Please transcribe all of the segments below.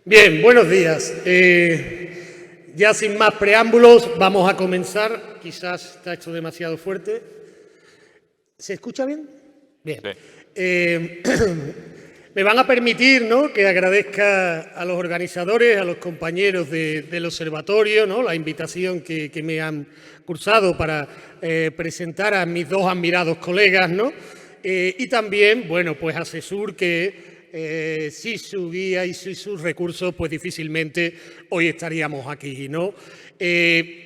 Bien, buenos días. Ya sin más preámbulos, vamos a comenzar. Quizás está hecho demasiado fuerte. ¿Se escucha bien? Bien. Sí. Me van a permitir, ¿no?, que agradezca a los organizadores, a los compañeros del observatorio, ¿no?, la invitación que me han cursado para presentar a mis dos admirados colegas, ¿no? Y también, bueno, pues a CESUR, que sin su guía y sin sus recursos, pues difícilmente hoy estaríamos aquí, ¿no?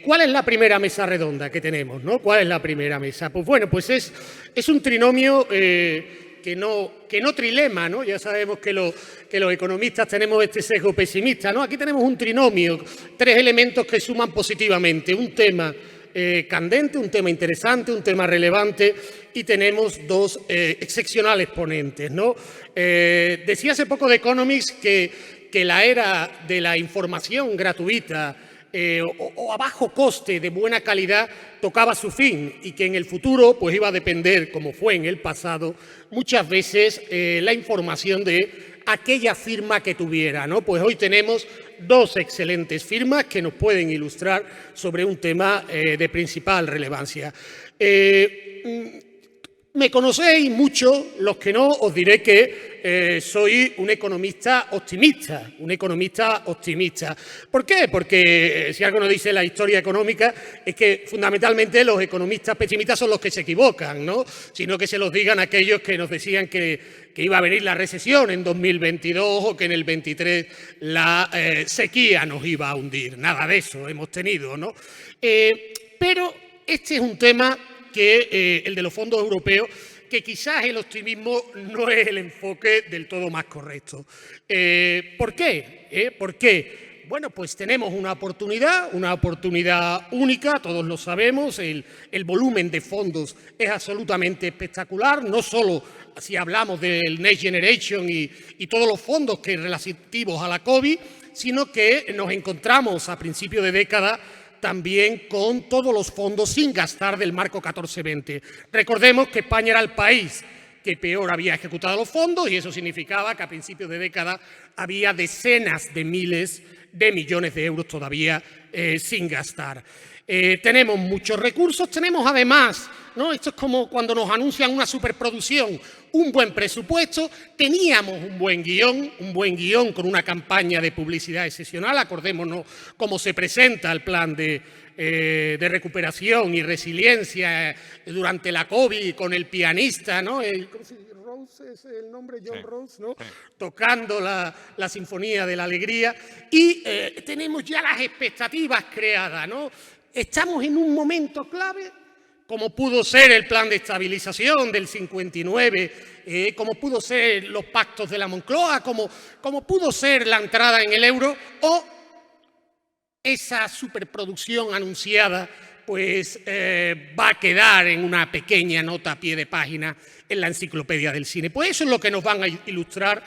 ¿Cuál es la primera mesa redonda que tenemos, ¿no? ¿Cuál es la primera mesa? Pues bueno, pues es un trinomio que no trilema, ¿no? Ya sabemos que los economistas tenemos este sesgo pesimista, ¿no? Aquí tenemos un trinomio, tres elementos que suman positivamente, un tema candente, un tema interesante, un tema relevante, y tenemos dos excepcionales ponentes, ¿no? Decía hace poco The Economist que la era de la información gratuita o a bajo coste, de buena calidad, tocaba su fin, y que en el futuro pues iba a depender, como fue en el pasado, muchas veces la información de aquella firma que tuviera, ¿no? Pues hoy tenemos dos excelentes firmas que nos pueden ilustrar sobre un tema de principal relevancia. Me conocéis mucho, los que no, os diré que soy un economista optimista, ¿Por qué? Porque si algo nos dice la historia económica es que fundamentalmente los economistas pesimistas son los que se equivocan, ¿no? Sino que se los digan aquellos que nos decían que iba a venir la recesión en 2022 o que en el 23 la sequía nos iba a hundir. Nada de eso hemos tenido, ¿no? Pero este es un tema que el de los fondos europeos, que quizás el optimismo no es el enfoque del todo más correcto. ¿Por qué? ¿Por qué? Bueno, pues tenemos una oportunidad única, todos lo sabemos, el volumen de fondos es absolutamente espectacular, no solo si hablamos del Next Generation y todos los fondos que relativos a la COVID, sino que nos encontramos a principio de década también con todos los fondos sin gastar del marco 14-20. Recordemos que España era el país que peor había ejecutado los fondos, y eso significaba que a principios de década había decenas de miles de millones de euros todavía sin gastar. Tenemos muchos recursos, tenemos además, ¿no?, esto es como cuando nos anuncian una superproducción, un buen presupuesto, teníamos un buen guión con una campaña de publicidad excepcional. Acordémonos cómo se presenta el plan de recuperación y resiliencia durante la COVID con el pianista, ¿no? Rose es el nombre, John Rose, ¿no? Sí. Tocando la Sinfonía de la Alegría, y tenemos ya las expectativas creadas, ¿no? Estamos en un momento clave, como pudo ser el plan de estabilización del 59, como pudo ser los pactos de la Moncloa, como pudo ser la entrada en el euro, o esa superproducción anunciada pues va a quedar en una pequeña nota a pie de página en la enciclopedia del cine. Pues eso es lo que nos van a ilustrar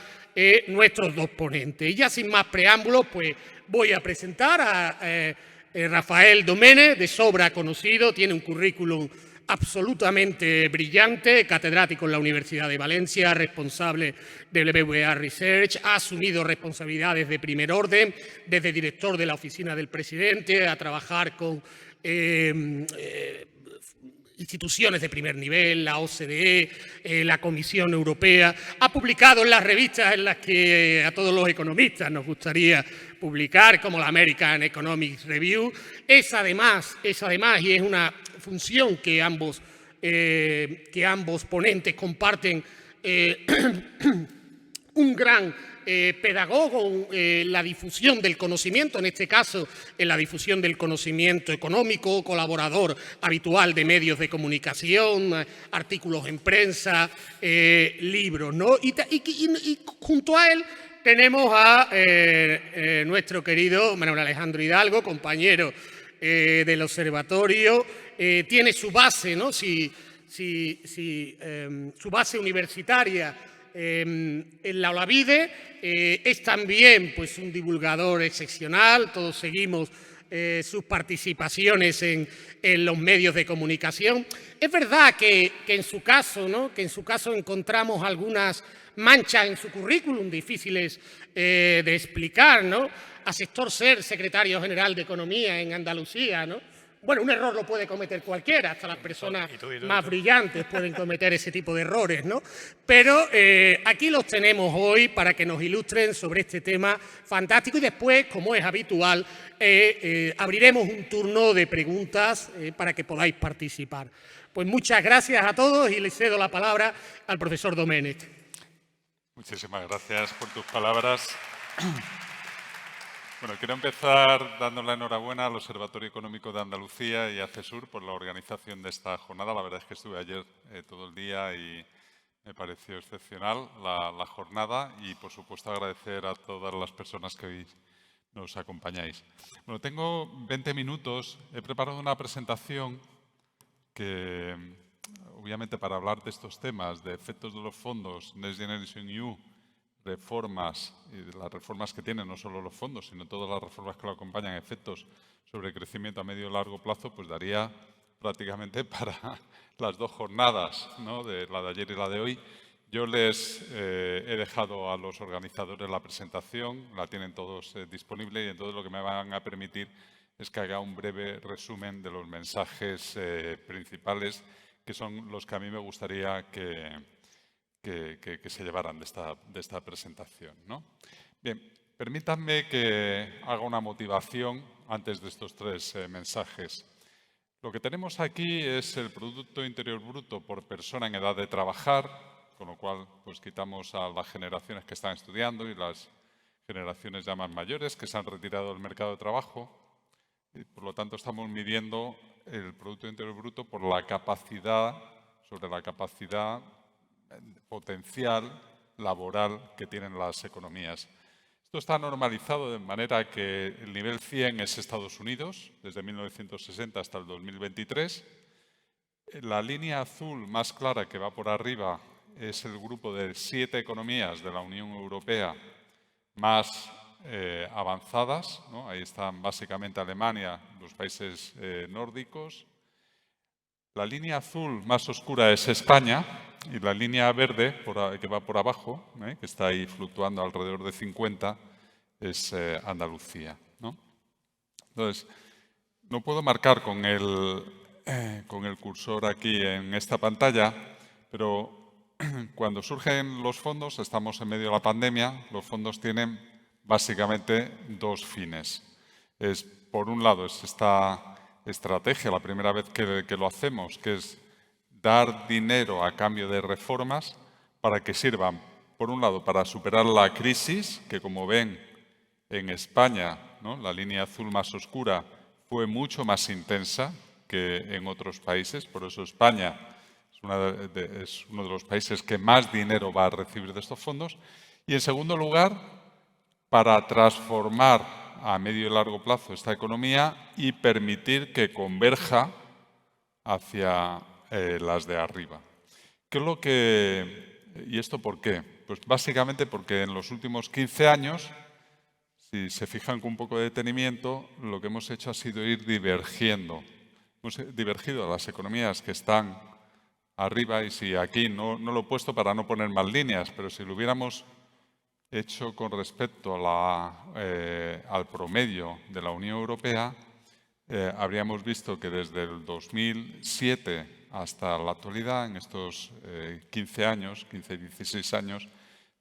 nuestros dos ponentes. Y ya sin más preámbulos, pues voy a presentar a Rafael Domene, de sobra conocido, tiene un currículum absolutamente brillante, catedrático en la Universidad de Valencia, responsable del BBVA Research, ha asumido responsabilidades de primer orden, desde director de la oficina del presidente a trabajar con instituciones de primer nivel, la OCDE, la Comisión Europea. Ha publicado en las revistas en las que a todos los economistas nos gustaría publicar, como la American Economic Review. Es además, y es una función que ambos ponentes comparten, un gran pedagogo en la difusión del conocimiento, en este caso en la difusión del conocimiento económico, colaborador habitual de medios de comunicación, artículos en prensa, libros, ¿no? Y junto a él tenemos a nuestro querido Manuel Alejandro Hidalgo, compañero del observatorio. Tiene su base, ¿no?, su base universitaria en la Olavide. Es también pues un divulgador excepcional, todos seguimos sus participaciones en los medios de comunicación. Es verdad que en su caso, ¿no?, encontramos algunas manchas en su currículum difíciles de explicar, ¿no? Asestor ser secretario general de Economía en Andalucía, ¿no? Bueno, un error lo puede cometer cualquiera, hasta las personas más brillantes pueden cometer ese tipo de errores, ¿no? Pero aquí los tenemos hoy para que nos ilustren sobre este tema fantástico y después, como es habitual, abriremos un turno de preguntas para que podáis participar. Pues muchas gracias a todos y les cedo la palabra al profesor Domènech. Muchísimas gracias por tus palabras. Bueno, quiero empezar dando la enhorabuena al Observatorio Económico de Andalucía y a CESUR por la organización de esta jornada. La verdad es que estuve ayer todo el día y me pareció excepcional la jornada y, por supuesto, agradecer a todas las personas que hoy nos acompañáis. Bueno, tengo 20 minutos. He preparado una presentación que, obviamente, para hablar de estos temas, de efectos de los fondos Next Generation EU, reformas y de las reformas que tienen no solo los fondos, sino todas las reformas que lo acompañan, efectos sobre crecimiento a medio y largo plazo, pues daría prácticamente para las dos jornadas, ¿no? De la de ayer y la de hoy. Yo les he dejado a los organizadores la presentación, la tienen todos disponible y entonces lo que me van a permitir es que haga un breve resumen de los mensajes principales, que son los que a mí me gustaría que se llevaran de esta presentación, ¿no? Bien, permítanme que haga una motivación antes de estos tres mensajes. Lo que tenemos aquí es el Producto Interior Bruto por persona en edad de trabajar, con lo cual pues quitamos a las generaciones que están estudiando y las generaciones ya más mayores que se han retirado del mercado de trabajo. Y, por lo tanto, estamos midiendo el Producto Interior Bruto por la capacidad, sobre la capacidad potencial laboral que tienen las economías. Esto está normalizado de manera que el nivel 100 es Estados Unidos, desde 1960 hasta el 2023. La línea azul más clara que va por arriba es el grupo de 7 economías de la Unión Europea más avanzadas, ¿no? Ahí están básicamente Alemania, los países nórdicos. La línea azul más oscura es España y la línea verde, que va por abajo, que está ahí fluctuando alrededor de 50, es Andalucía, ¿no? Entonces, no puedo marcar con el cursor aquí en esta pantalla, pero cuando surgen los fondos, estamos en medio de la pandemia, los fondos tienen básicamente dos fines. Por un lado, es esta estrategia, la primera vez que lo hacemos, que es dar dinero a cambio de reformas para que sirvan, por un lado, para superar la crisis, que como ven en España, ¿no? La línea azul más oscura fue mucho más intensa que en otros países, por eso España es uno de los países que más dinero va a recibir de estos fondos. Y en segundo lugar, para transformar a medio y largo plazo esta economía y permitir que converja hacia las de arriba. ¿Y esto por qué? Pues básicamente porque en los últimos 15 años, si se fijan con un poco de detenimiento, lo que hemos hecho ha sido ir divergiendo. Hemos divergido a las economías que están arriba y si aquí no lo he puesto para no poner más líneas, pero si lo hubiéramos hecho con respecto al promedio de la Unión Europea, habríamos visto que desde el 2007 hasta la actualidad, en estos 15 años, 15 y 16 años,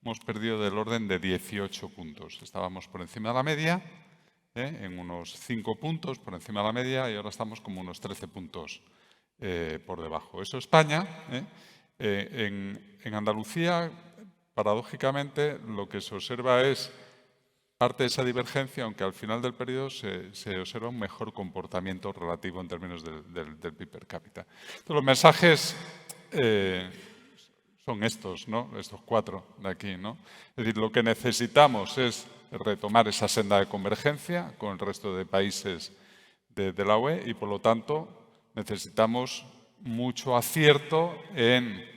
hemos perdido del orden de 18 puntos. Estábamos por encima de la media, en unos 5 puntos por encima de la media y ahora estamos como unos 13 puntos por debajo. Eso España. En Andalucía, paradójicamente, lo que se observa es parte de esa divergencia, aunque al final del periodo se observa un mejor comportamiento relativo en términos del PIB per cápita. Entonces, los mensajes son estos, ¿no? Estos 4 de aquí, ¿no? Es decir, lo que necesitamos es retomar esa senda de convergencia con el resto de países de la UE y, por lo tanto, necesitamos mucho acierto en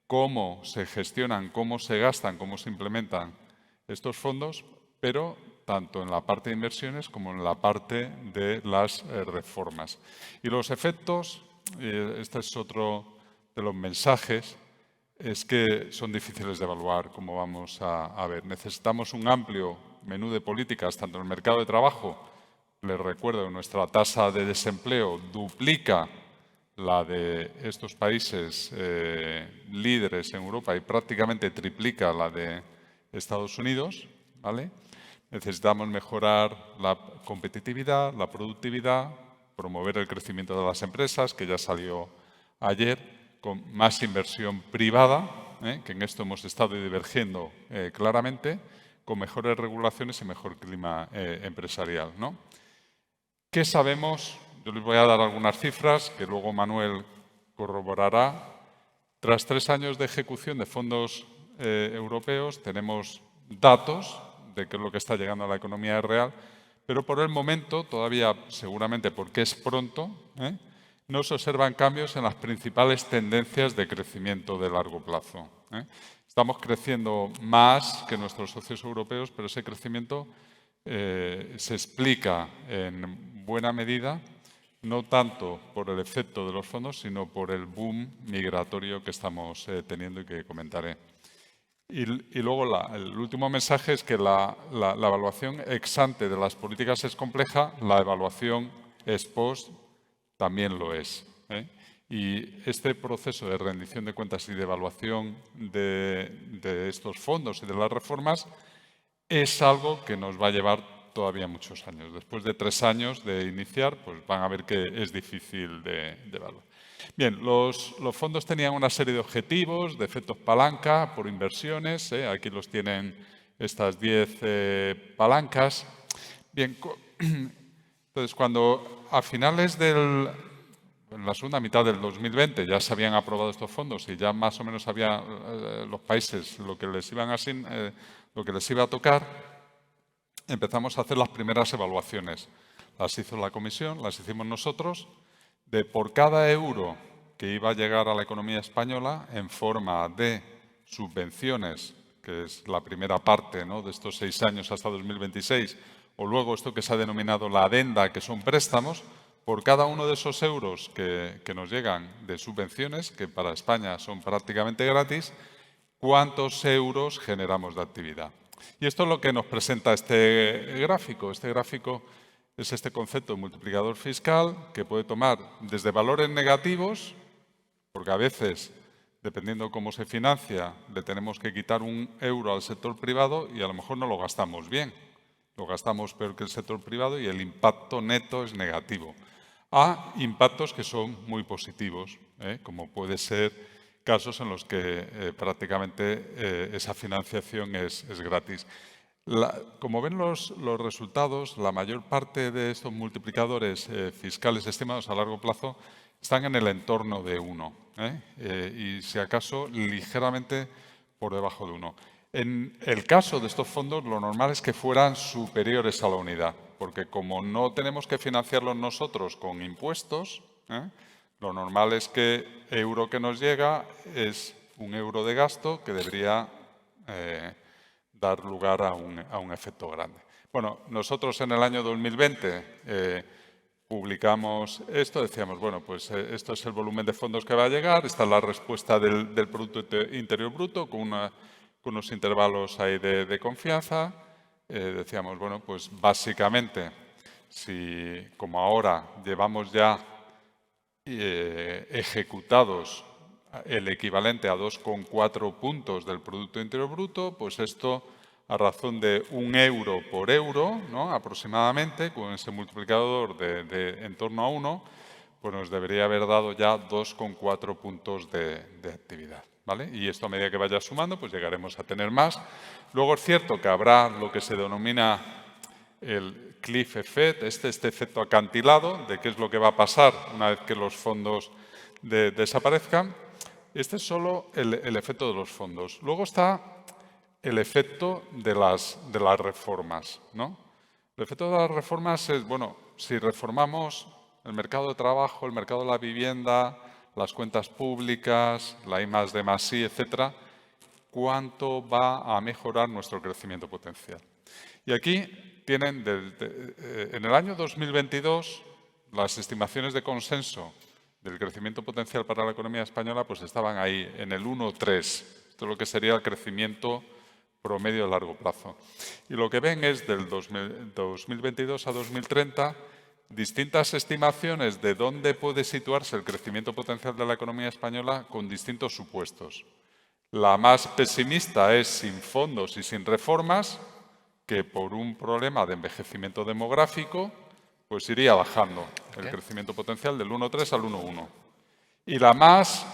cómo se gestionan, cómo se gastan, cómo se implementan estos fondos, pero tanto en la parte de inversiones como en la parte de las reformas. Y los efectos, este es otro de los mensajes, es que son difíciles de evaluar, como vamos a ver. Necesitamos un amplio menú de políticas, tanto en el mercado de trabajo. Les recuerdo que nuestra tasa de desempleo duplica la de estos países líderes en Europa y prácticamente triplica la de Estados Unidos, ¿vale? Necesitamos mejorar la competitividad, la productividad, promover el crecimiento de las empresas, que ya salió ayer, con más inversión privada, que en esto hemos estado divergiendo claramente, con mejores regulaciones y mejor clima empresarial, ¿no? ¿Qué sabemos? Yo les voy a dar algunas cifras que luego Manuel corroborará. Tras 3 años de ejecución de fondos europeos, tenemos datos de qué es lo que está llegando a la economía real, pero por el momento, todavía seguramente porque es pronto, no se observan cambios en las principales tendencias de crecimiento de largo plazo. Estamos creciendo más que nuestros socios europeos, pero ese crecimiento se explica en buena medida no tanto por el efecto de los fondos, sino por el boom migratorio que estamos teniendo y que comentaré. Y luego el último mensaje es que la evaluación ex ante de las políticas es compleja, la evaluación ex post también lo es. Y este proceso de rendición de cuentas y de evaluación de estos fondos y de las reformas es algo que nos va a llevar todavía muchos años. Después de 3 años de iniciar, pues van a ver que es difícil de evaluar. Bien, los fondos tenían una serie de objetivos, de efectos palanca por inversiones. Aquí los tienen estas 10 palancas. Bien, entonces cuando a finales en la segunda mitad del 2020 ya se habían aprobado estos fondos y ya más o menos sabían los países lo que les iba a tocar, empezamos a hacer las primeras evaluaciones. Las hizo la Comisión, las hicimos nosotros, de por cada euro que iba a llegar a la economía española en forma de subvenciones, que es la primera parte, ¿no?, de estos 6 años hasta 2026, o luego esto que se ha denominado la adenda, que son préstamos, por cada uno de esos euros que nos llegan de subvenciones, que para España son prácticamente gratis, ¿cuántos euros generamos de actividad? Y esto es lo que nos presenta este gráfico. Este gráfico es este concepto de multiplicador fiscal que puede tomar desde valores negativos, porque a veces, dependiendo cómo se financia, le tenemos que quitar 1 euro al sector privado y a lo mejor no lo gastamos bien. Lo gastamos peor que el sector privado y el impacto neto es negativo. A impactos que son muy positivos, como puede ser casos en los que prácticamente esa financiación es gratis. Como ven los resultados, la mayor parte de estos multiplicadores fiscales estimados a largo plazo están en el entorno de 1 y, si acaso, ligeramente por debajo de 1. En el caso de estos fondos, lo normal es que fueran superiores a la unidad, porque como no tenemos que financiarlos nosotros con impuestos, lo normal es que euro que nos llega es 1 euro de gasto que debería dar lugar a un efecto grande. Bueno, nosotros en el año 2020 publicamos esto, decíamos, bueno, pues esto es el volumen de fondos que va a llegar, esta es la respuesta del Producto Interior Bruto con unos intervalos ahí de confianza. Decíamos, bueno, pues básicamente, si como ahora llevamos ya ejecutados el equivalente a 2,4 puntos del Producto Interior Bruto, pues esto a razón de 1 euro por euro, ¿no?, aproximadamente, con ese multiplicador de en torno a 1, pues nos debería haber dado ya 2,4 puntos de actividad, ¿vale? Y esto, a medida que vaya sumando, pues llegaremos a tener más. Luego es cierto que habrá lo que se denomina el cliff effect, este efecto acantilado de qué es lo que va a pasar una vez que los fondos desaparezcan. Este es solo el efecto de los fondos. Luego está el efecto de las reformas, ¿no? El efecto de las reformas es, bueno, si reformamos el mercado de trabajo, el mercado de la vivienda, las cuentas públicas, la I+D+I, etcétera, ¿cuánto va a mejorar nuestro crecimiento potencial? Y aquí tienen, en el año 2022, las estimaciones de consenso del crecimiento potencial para la economía española pues estaban ahí, en el 1,3. Esto es lo que sería el crecimiento promedio a largo plazo. Y lo que ven es del 2022 a 2030 distintas estimaciones de dónde puede situarse el crecimiento potencial de la economía española con distintos supuestos. La más pesimista es sin fondos y sin reformas, que por un problema de envejecimiento demográfico, pues iría bajando el crecimiento potencial del 1,3 al 1,1. Y la más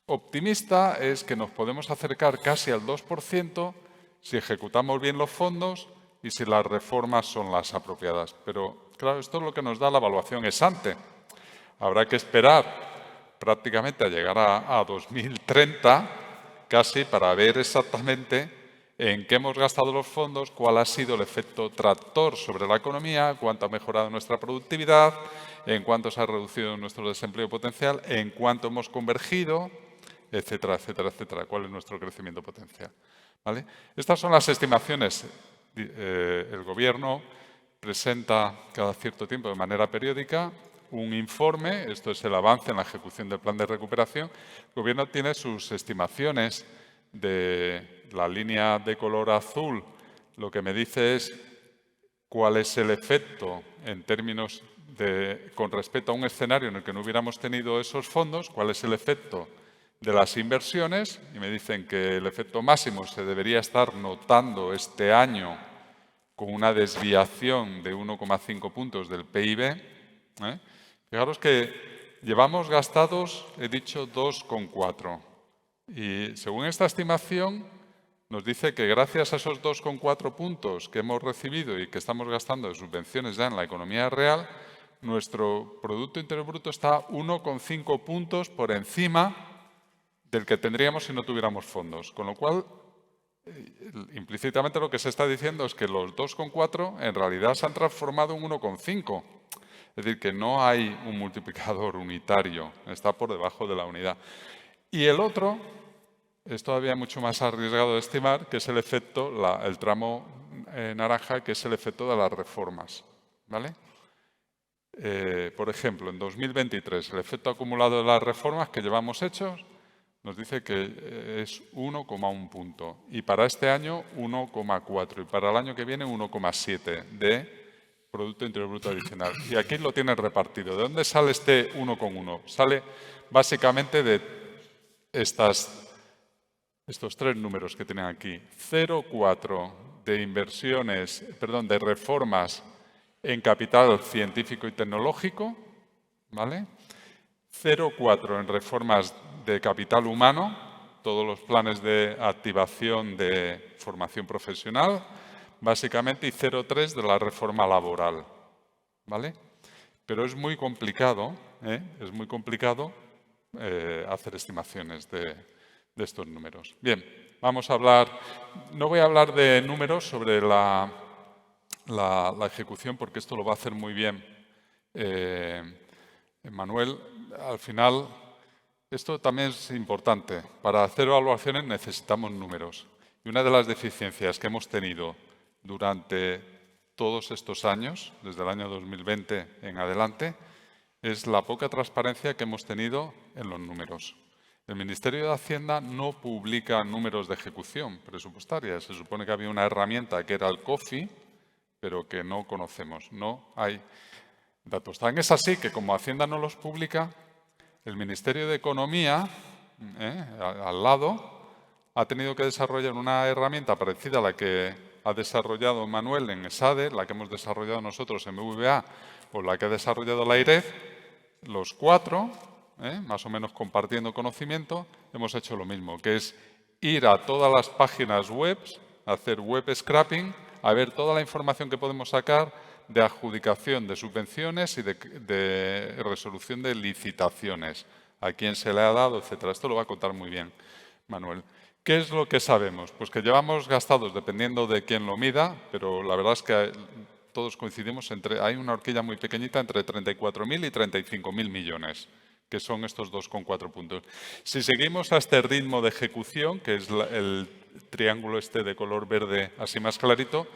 optimista es que nos podemos acercar casi al 2% si ejecutamos bien los fondos y si las reformas son las apropiadas. Pero, claro, esto es lo que nos da la evaluación ex ante. Habrá que esperar prácticamente a llegar a 2030, casi, para ver exactamente en qué hemos gastado los fondos, cuál ha sido el efecto tractor sobre la economía, cuánto ha mejorado nuestra productividad, en cuánto se ha reducido nuestro desempleo potencial, en cuánto hemos convergido, etcétera, etcétera, etcétera. ¿Cuál es nuestro crecimiento potencial? ¿Vale? Estas son las estimaciones. El Gobierno presenta cada cierto tiempo, de manera periódica, un informe. Esto es el avance en la ejecución del plan de recuperación. El Gobierno tiene sus estimaciones de la línea de color azul. Lo que me dice es cuál es el efecto en términos con respecto a un escenario en el que no hubiéramos tenido esos fondos, cuál es el efecto de las inversiones, y me dicen que el efecto máximo se debería estar notando este año con una desviación de 1,5 puntos del PIB. Fijaros que llevamos gastados, he dicho, 2,4. Y según esta estimación, nos dice que gracias a esos 2,4 puntos que hemos recibido y que estamos gastando de subvenciones ya en la economía real, nuestro Producto Interior Bruto está 1,5 puntos por encima del que tendríamos si no tuviéramos fondos. Con lo cual, implícitamente lo que se está diciendo es que los 2,4 en realidad se han transformado en 1,5. Es decir, que no hay un multiplicador unitario, está por debajo de la unidad. Y el otro es todavía mucho más arriesgado de estimar, que es el efecto, el tramo naranja, que es el efecto de las reformas. ¿Vale? Por ejemplo, en 2023, el efecto acumulado de las reformas que llevamos hechos nos dice que es 1,1 punto. Y para este año, 1,4. Y para el año que viene, 1,7 de Producto Interior Bruto adicional. Y aquí lo tienen repartido. ¿De dónde sale este 1,1? Sale básicamente de estos tres números que tienen aquí. 0,4 de inversiones, perdón, de reformas en capital científico y tecnológico, ¿vale? 0,4 en reformas de capital humano, todos los planes de activación de formación profesional, básicamente, y 0,3 de la reforma laboral, ¿vale? Pero es muy complicado, hacer estimaciones de estos números. Bien, vamos a hablar, no voy a hablar de números sobre la ejecución, porque esto lo va a hacer muy bien Manuel. Al final, esto también es importante. Para hacer evaluaciones necesitamos números. Y una de las deficiencias que hemos tenido durante todos estos años, desde el año 2020 en adelante, es la poca transparencia que hemos tenido en los números. El Ministerio de Hacienda no publica números de ejecución presupuestaria. Se supone que había una herramienta que era el COFI, pero que no conocemos. No hay datos. Tan es así que, como Hacienda no los publica, el Ministerio de Economía, al lado, ha tenido que desarrollar una herramienta parecida a la que ha desarrollado Manuel en ESADE, la que hemos desarrollado nosotros en BBVA, o la que ha desarrollado la IREF. Los cuatro, más o menos compartiendo conocimiento, hemos hecho lo mismo, que es ir a todas las páginas web, hacer web scraping, a ver toda la información que podemos sacar de adjudicación de subvenciones y de resolución de licitaciones, a quién se le ha dado, etcétera. Esto lo va a contar muy bien Manuel. ¿Qué es lo que sabemos? Pues que llevamos gastados, dependiendo de quién lo mida, pero la verdad es que todos coincidimos hay una horquilla muy pequeñita entre 34.000 y 35.000 millones, que son estos 2,4 puntos. Si seguimos a este ritmo de ejecución, que es el triángulo este de color verde así más clarito,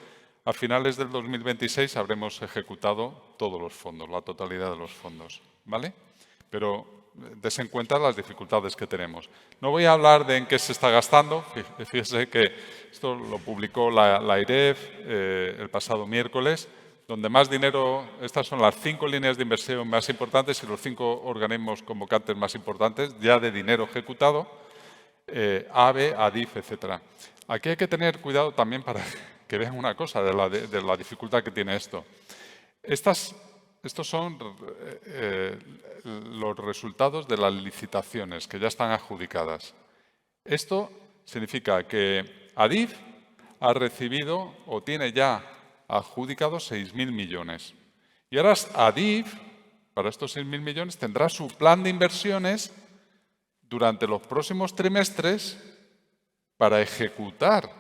a finales del 2026 habremos ejecutado todos los fondos, la totalidad de los fondos, ¿vale? pero des en cuenta las dificultades que tenemos. No voy a hablar de en qué se está gastando. Fíjese que esto lo publicó la IREF el pasado miércoles, donde más dinero, estas son las 5 líneas de inversión más importantes y los 5 organismos convocantes más importantes ya de dinero ejecutado, AVE, ADIF, etc. Aquí hay que tener cuidado también para que vean una cosa de la dificultad que tiene esto. Estos son los resultados de las licitaciones que ya están adjudicadas. Esto significa que ADIF ha recibido o tiene ya adjudicados 6.000 millones. Y ahora ADIF, para estos 6.000 millones, tendrá su plan de inversiones durante los próximos trimestres para ejecutar.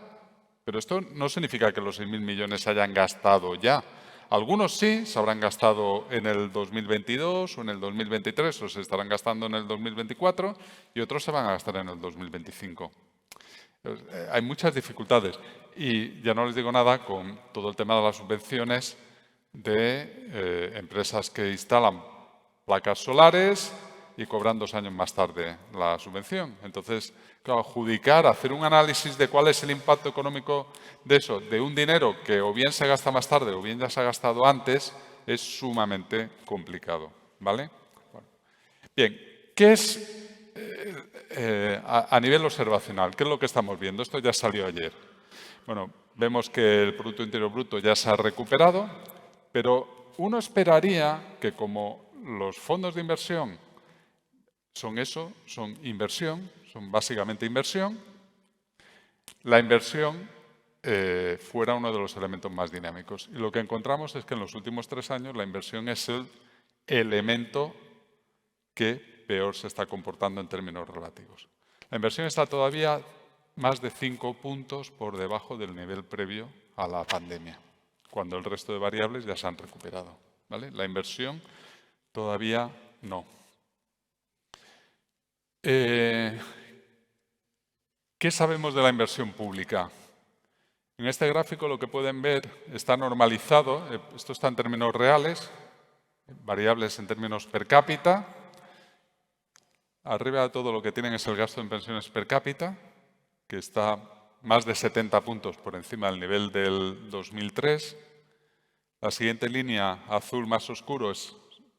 Pero esto no significa que los 6.000 millones se hayan gastado ya. Algunos sí, se habrán gastado en el 2022 o en el 2023 o se estarán gastando en el 2024 y otros se van a gastar en el 2025. Hay muchas dificultades y ya no les digo nada con todo el tema de las subvenciones de empresas que instalan placas solares y cobran 2 años más tarde la subvención. Entonces, claro, adjudicar, hacer un análisis de cuál es el impacto económico de eso, de un dinero que o bien se gasta más tarde o bien ya se ha gastado antes, es sumamente complicado, ¿vale? Bueno. Bien, ¿qué es a nivel observacional? ¿Qué es lo que estamos viendo? Esto ya salió ayer. Bueno, vemos que el Producto Interior Bruto ya se ha recuperado, pero uno esperaría que como los fondos de inversión son eso, son inversión, son básicamente inversión, la inversión fuera uno de los elementos más dinámicos. Y lo que encontramos es que en los últimos 3 años la inversión es el elemento que peor se está comportando en términos relativos. La inversión está todavía más de 5 puntos por debajo del nivel previo a la pandemia, cuando el resto de variables ya se han recuperado, ¿vale? La inversión todavía no. ¿Qué sabemos de la inversión pública? En este gráfico lo que pueden ver está normalizado, esto está en términos reales, variables en términos per cápita. Arriba de todo lo que tienen es el gasto en pensiones per cápita, que está más de 70 puntos por encima del nivel del 2003. La siguiente línea azul más oscuro es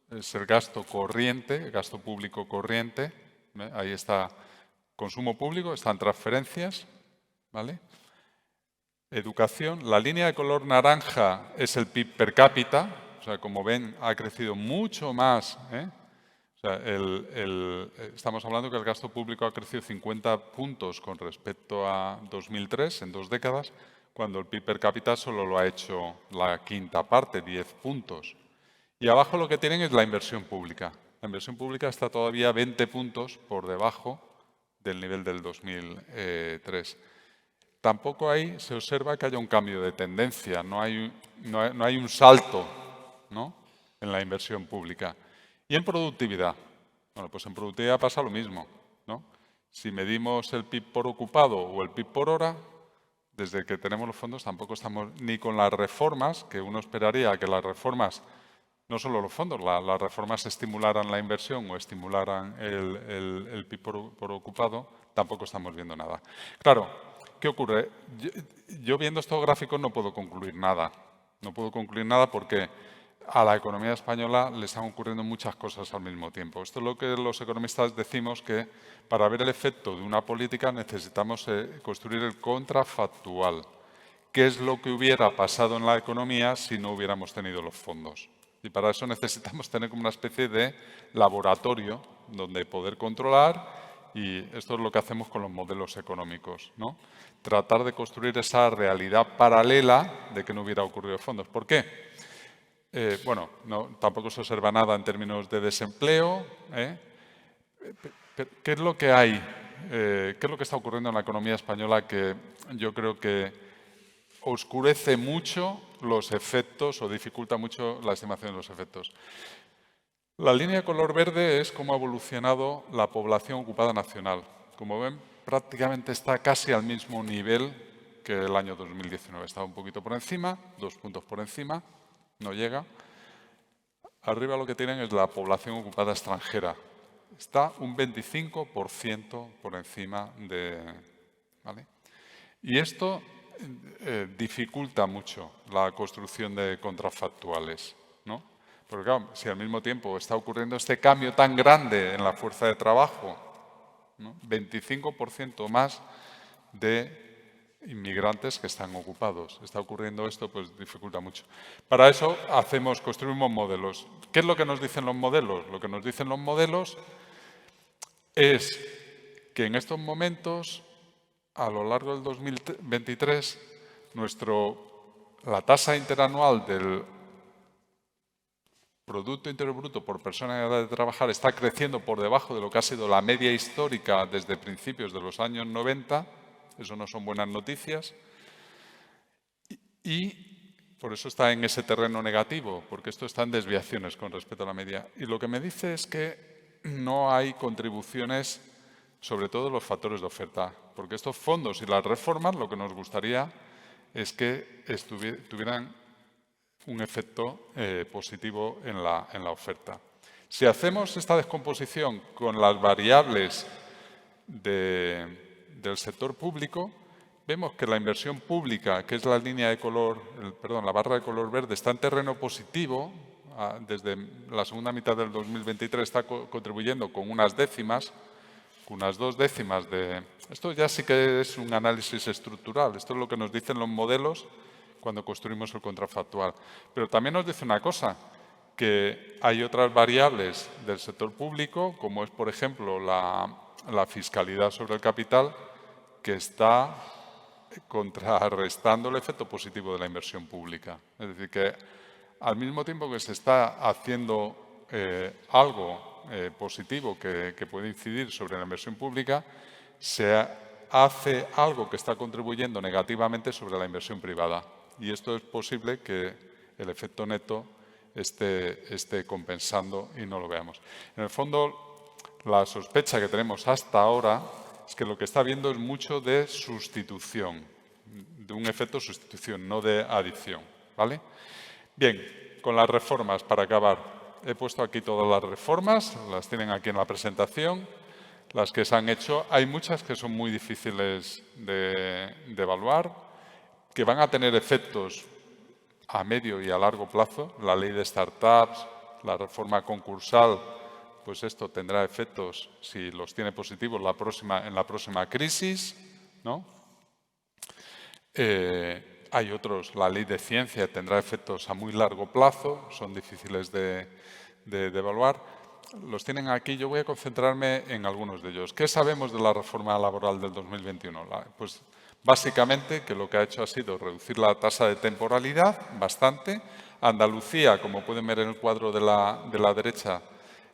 el gasto corriente, el gasto público corriente. Ahí está consumo público, están transferencias, ¿vale? Educación. La línea de color naranja es el PIB per cápita. O sea, como ven, ha crecido mucho más, O sea, estamos hablando que el gasto público ha crecido 50 puntos con respecto a 2003, en 2 décadas, cuando el PIB per cápita solo lo ha hecho la quinta parte, 10 puntos. Y abajo lo que tienen es la inversión pública. La inversión pública está todavía 20 puntos por debajo del nivel del 2003. Tampoco ahí se observa que haya un cambio de tendencia, no hay un salto, ¿no?, en la inversión pública. ¿Y en productividad? Bueno, pues en productividad pasa lo mismo, ¿no? Si medimos el PIB por ocupado o el PIB por hora, desde que tenemos los fondos tampoco estamos ni con las reformas, que uno esperaría que las reformas, no solo los fondos, las reformas estimularan la inversión o estimularan el PIB por ocupado, tampoco estamos viendo nada. Claro, ¿qué ocurre? Yo viendo estos gráficos no puedo concluir nada. No puedo concluir nada porque a la economía española le están ocurriendo muchas cosas al mismo tiempo. Esto es lo que los economistas decimos, que para ver el efecto de una política necesitamos construir el contrafactual. ¿Qué es lo que hubiera pasado en la economía si no hubiéramos tenido los fondos? Y para eso necesitamos tener como una especie de laboratorio donde poder controlar, y esto es lo que hacemos con los modelos económicos, ¿no? Tratar de construir esa realidad paralela de que no hubiera ocurrido fondos. ¿Por qué? Bueno, tampoco se observa nada en términos de desempleo. ¿Qué es lo que hay? ¿Qué es lo que está ocurriendo en la economía española que yo creo que oscurece mucho los efectos o dificulta mucho la estimación de los efectos? La línea de color verde es cómo ha evolucionado la población ocupada nacional. Como ven, prácticamente está casi al mismo nivel que el año 2019. Está un poquito por encima, 2 puntos por encima. No llega. arriba lo que tienen es la población ocupada extranjera. Está un 25% por encima de... ¿vale? Y esto dificulta mucho la construcción de contrafactuales, ¿no? Porque claro, si al mismo tiempo está ocurriendo este cambio tan grande en la fuerza de trabajo, ¿no? 25% más de inmigrantes que están ocupados. Está ocurriendo esto, pues dificulta mucho. Para eso construimos modelos. ¿Qué es lo que nos dicen los modelos? Lo que nos dicen los modelos es que en estos momentos, a lo largo del 2023, la tasa interanual del Producto Interior Bruto por persona en edad de trabajar está creciendo por debajo de lo que ha sido la media histórica desde principios de los años 90. Eso no son buenas noticias. Y por eso está en ese terreno negativo, porque esto está en desviaciones con respecto a la media. Y lo que me dice es que no hay contribuciones, sobre todo los factores de oferta, porque estos fondos y las reformas lo que nos gustaría es que tuvieran un efecto positivo en la oferta. Si hacemos esta descomposición con las variables del sector público, vemos que la inversión pública, que es la línea de color, la barra de color verde, está en terreno positivo. Desde la segunda mitad del 2023 está contribuyendo con unas décimas, con unas 2 décimas de... Esto ya sí que es un análisis estructural. Esto es lo que nos dicen los modelos cuando construimos el contrafactual. Pero también nos dice una cosa, que hay otras variables del sector público, como es, por ejemplo, la fiscalidad sobre el capital, que está contrarrestando el efecto positivo de la inversión pública. Es decir, que al mismo tiempo que se está haciendo algo positivo que puede incidir sobre la inversión pública, se hace algo que está contribuyendo negativamente sobre la inversión privada. Y esto es posible que el efecto neto esté compensando y no lo veamos. En el fondo, la sospecha que tenemos hasta ahora es que lo que está habiendo es mucho de sustitución, de un efecto sustitución, no de adición, ¿vale? Bien, con las reformas, para acabar, he puesto aquí todas las reformas, las tienen aquí en la presentación, las que se han hecho. Hay muchas que son muy difíciles de evaluar, que van a tener efectos a medio y a largo plazo. La ley de startups, la reforma concursal, pues esto tendrá efectos, si los tiene positivos, en la próxima crisis, ¿no? Hay otros, la ley de ciencia tendrá efectos a muy largo plazo, son difíciles de evaluar. Los tienen aquí, yo voy a concentrarme en algunos de ellos. ¿Qué sabemos de la reforma laboral del 2021? Pues básicamente que lo que ha hecho ha sido reducir la tasa de temporalidad bastante. Andalucía, como pueden ver en el cuadro de la derecha,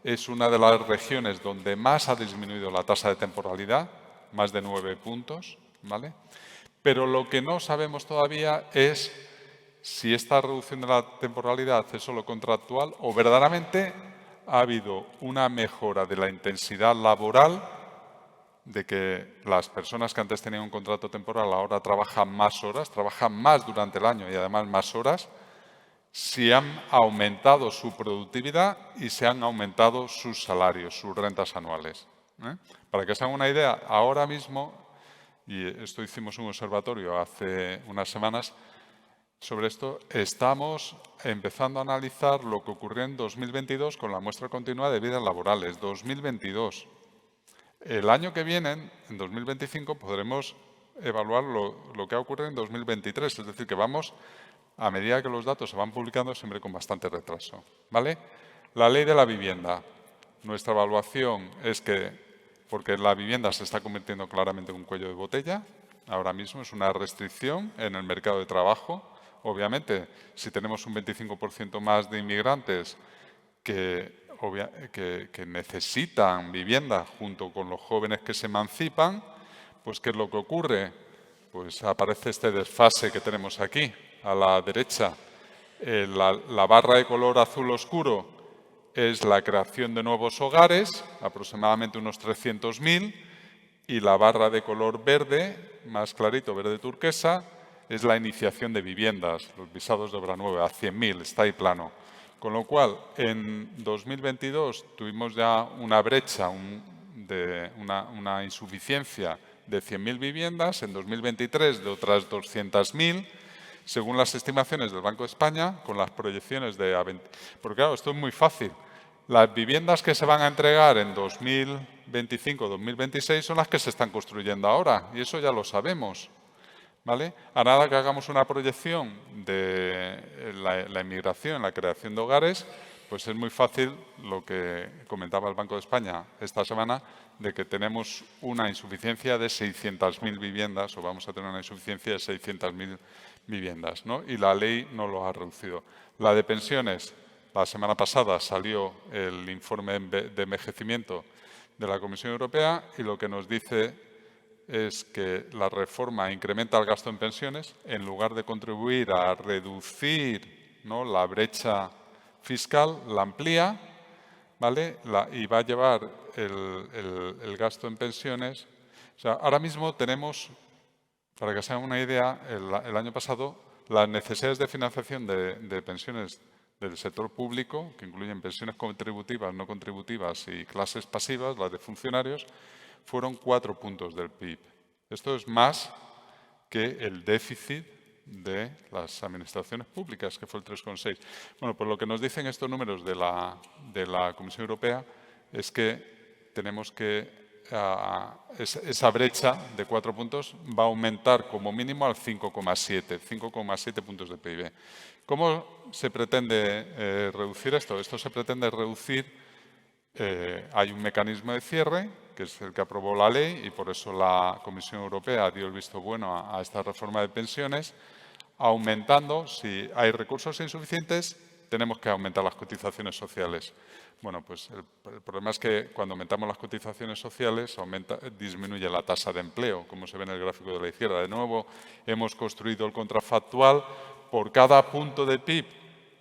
es una de las regiones donde más ha disminuido la tasa de temporalidad, más de 9 puntos, ¿vale? Pero lo que no sabemos todavía es si esta reducción de la temporalidad es solo contractual o verdaderamente ha habido una mejora de la intensidad laboral, de que las personas que antes tenían un contrato temporal ahora trabajan más horas, trabajan más durante el año y además más horas, si han aumentado su productividad y se han aumentado sus salarios, sus rentas anuales. Para que se hagan una idea, ahora mismo, y esto hicimos un observatorio hace unas semanas sobre esto, estamos empezando a analizar lo que ocurrió en 2022 con la muestra continua de vidas laborales, 2022. El año que viene, en 2025, podremos evaluar lo que ha ocurrido en 2023, es decir, que vamos, a medida que los datos se van publicando, siempre con bastante retraso, ¿vale? La ley de la vivienda. Nuestra evaluación es que, porque la vivienda se está convirtiendo claramente en un cuello de botella, ahora mismo es una restricción en el mercado de trabajo. Obviamente, si tenemos un 25% más de inmigrantes que necesitan vivienda junto con los jóvenes que se emancipan, pues ¿qué es lo que ocurre? Pues aparece este desfase que tenemos aquí, a la derecha. La barra de color azul oscuro es la creación de nuevos hogares, aproximadamente unos 300.000, y la barra de color verde, más clarito, verde turquesa, es la iniciación de viviendas, los visados de obra nueva, a 100.000, está ahí plano. Con lo cual, en 2022 tuvimos ya una brecha, una insuficiencia de 100.000 viviendas, en 2023 de otras 200.000, según las estimaciones del Banco de España, con las proyecciones de... Porque claro, esto es muy fácil. Las viviendas que se van a entregar en 2025-2026 son las que se están construyendo ahora, y eso ya lo sabemos. ¿Vale? A nada que hagamos una proyección de la inmigración, la creación de hogares, pues es muy fácil lo que comentaba el Banco de España esta semana, de que tenemos una insuficiencia de 600.000 viviendas, o vamos a tener una insuficiencia de 600.000 viviendas, ¿no? Y la ley no lo ha reducido. La de pensiones, la semana pasada salió el informe de envejecimiento de la Comisión Europea y lo que nos dice es que la reforma incrementa el gasto en pensiones en lugar de contribuir a reducir, ¿no?, la brecha fiscal, la amplía, ¿vale? Y va a llevar el gasto en pensiones. O sea, ahora mismo tenemos, para que se hagan una idea, el año pasado las necesidades de financiación de pensiones del sector público, que incluyen pensiones contributivas, no contributivas y clases pasivas, las de funcionarios, fueron 4 puntos del PIB. Esto es más que el déficit de las administraciones públicas, que fue el 3,6. Bueno, pues lo que nos dicen estos números de la Comisión Europea es que tenemos que esa brecha de 4 puntos va a aumentar como mínimo al 5,7 puntos de PIB. ¿Cómo se pretende reducir esto? Esto se pretende reducir, hay un mecanismo de cierre, que es el que aprobó la ley, y por eso la Comisión Europea dio el visto bueno a esta reforma de pensiones, aumentando, si hay recursos insuficientes, tenemos que aumentar las cotizaciones sociales. Bueno, pues el problema es que cuando aumentamos las cotizaciones sociales disminuye la tasa de empleo, como se ve en el gráfico de la izquierda. De nuevo, hemos construido el contrafactual. Por cada punto de PIB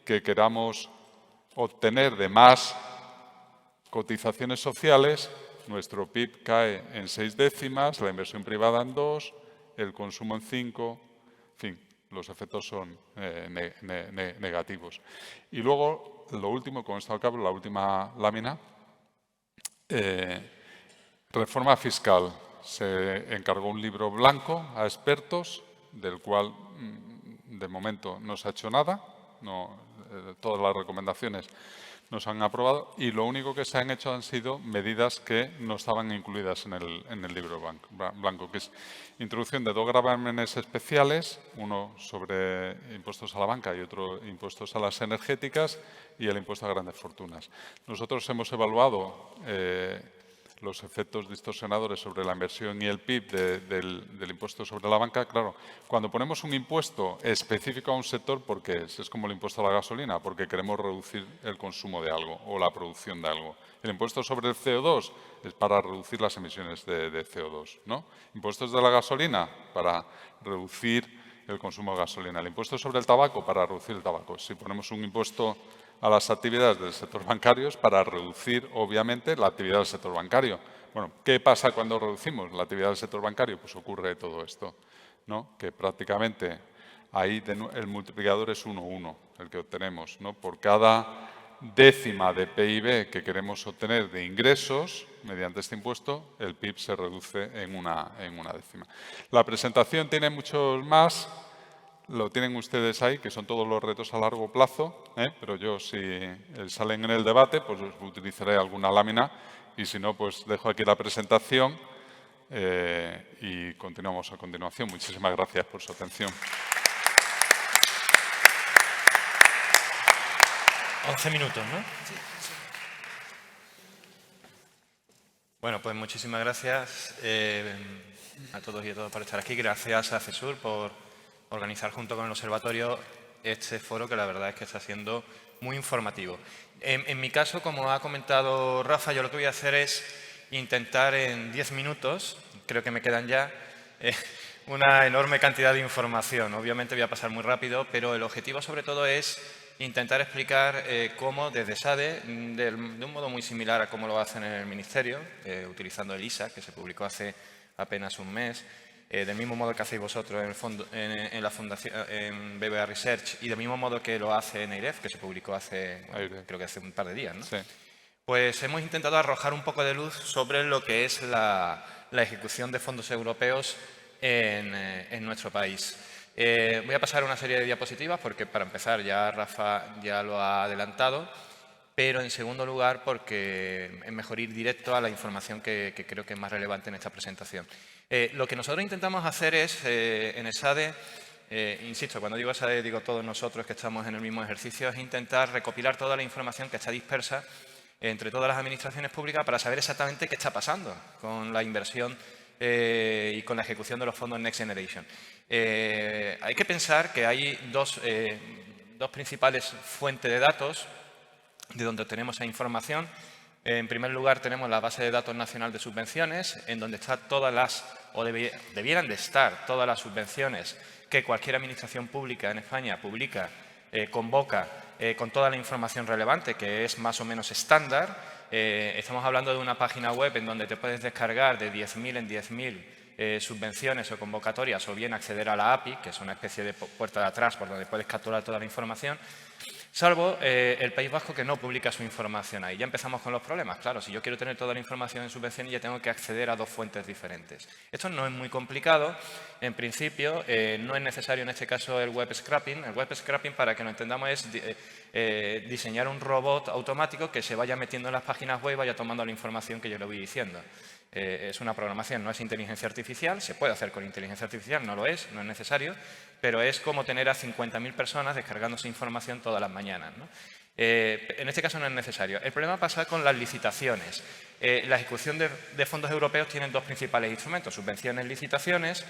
que queramos obtener de más cotizaciones sociales, nuestro PIB cae en 6 décimas, la inversión privada en 2, el consumo en 5, en fin, los efectos son negativos. Y luego, lo último, con esto al cabo, la última lámina, reforma fiscal. Se encargó un libro blanco a expertos, del cual de momento no se ha hecho nada, todas las recomendaciones no se han aprobado y lo único que se han hecho han sido medidas que no estaban incluidas en el libro blanco, que es introducción de 2 gravámenes especiales, uno sobre impuestos a la banca y otro impuestos a las energéticas y el impuesto a grandes fortunas. Nosotros hemos evaluado los efectos distorsionadores sobre la inversión y el PIB del impuesto sobre la banca. Claro, cuando ponemos un impuesto específico a un sector, ¿por qué es? Es como el impuesto a la gasolina, porque queremos reducir el consumo de algo o la producción de algo. El impuesto sobre el CO2 es para reducir las emisiones de CO2, ¿no? Impuestos de la gasolina para reducir el consumo de gasolina. El impuesto sobre el tabaco para reducir el tabaco. Si ponemos un impuesto a las actividades del sector bancario es para reducir, obviamente, la actividad del sector bancario. Bueno, ¿qué pasa cuando reducimos la actividad del sector bancario? Pues ocurre todo esto, ¿no? Que prácticamente ahí el multiplicador es 1,1, el que obtenemos, ¿no? Por cada décima de PIB que queremos obtener de ingresos mediante este impuesto, el PIB se reduce en una décima. La presentación tiene muchos más. Lo tienen ustedes ahí, que son todos los retos a largo plazo, pero yo, si salen en el debate, pues utilizaré alguna lámina y si no, pues dejo aquí la presentación y continuamos a continuación. Muchísimas gracias por su atención. 11 minutos, ¿no? Sí. Bueno, pues muchísimas gracias a todos y a todas por estar aquí. Gracias a CESUR por organizar junto con el Observatorio este foro, que la verdad es que está siendo muy informativo. En mi caso, como ha comentado Rafa, yo lo que voy a hacer es intentar en 10 minutos, creo que me quedan ya, una enorme cantidad de información. Obviamente voy a pasar muy rápido, pero el objetivo sobre todo es intentar explicar cómo desde SADE, de un modo muy similar a cómo lo hacen en el Ministerio, utilizando el ISA, que se publicó hace apenas un mes, del mismo modo que hacéis vosotros en la fundación, en BBVA Research, y del mismo modo que lo hace NEIREF, que se publicó creo que hace un par de días, ¿no? Sí. Pues hemos intentado arrojar un poco de luz sobre lo que es la ejecución de fondos europeos en nuestro país. Voy a pasar una serie de diapositivas porque, para empezar, ya Rafa ya lo ha adelantado, pero en segundo lugar porque es mejor ir directo a la información que creo que es más relevante en esta presentación. Lo que nosotros intentamos hacer es, en ESADE, insisto, cuando digo ESADE digo todos nosotros que estamos en el mismo ejercicio, es intentar recopilar toda la información que está dispersa entre todas las administraciones públicas para saber exactamente qué está pasando con la inversión y con la ejecución de los fondos Next Generation. Hay que pensar que hay dos principales fuentes de datos de donde obtenemos esa información. En primer lugar, tenemos la base de datos nacional de subvenciones, en donde están todas las, o debieran de estar todas las subvenciones que cualquier administración pública en España publica, convoca, con toda la información relevante, que es más o menos estándar. Estamos hablando de una página web en donde te puedes descargar de 10.000 en 10.000 subvenciones o convocatorias, o bien acceder a la API, que es una especie de puerta de atrás por donde puedes capturar toda la información, salvo el País Vasco, que no publica su información ahí. Ya empezamos con los problemas. Claro, si yo quiero tener toda la información en subvenciones, ya tengo que acceder a dos fuentes diferentes. Esto no es muy complicado. En principio, no es necesario en este caso el web scraping. El web scraping, para que lo entendamos, es diseñar un robot automático que se vaya metiendo en las páginas web y vaya tomando la información que yo le voy diciendo. Es una programación, no es inteligencia artificial. Se puede hacer con inteligencia artificial, no es necesario, pero es como tener a 50.000 personas descargándose información todas las mañanas, ¿no? En este caso no es necesario. El problema pasa con las licitaciones. La ejecución de fondos europeos tiene dos principales instrumentos: subvenciones, licitaciones.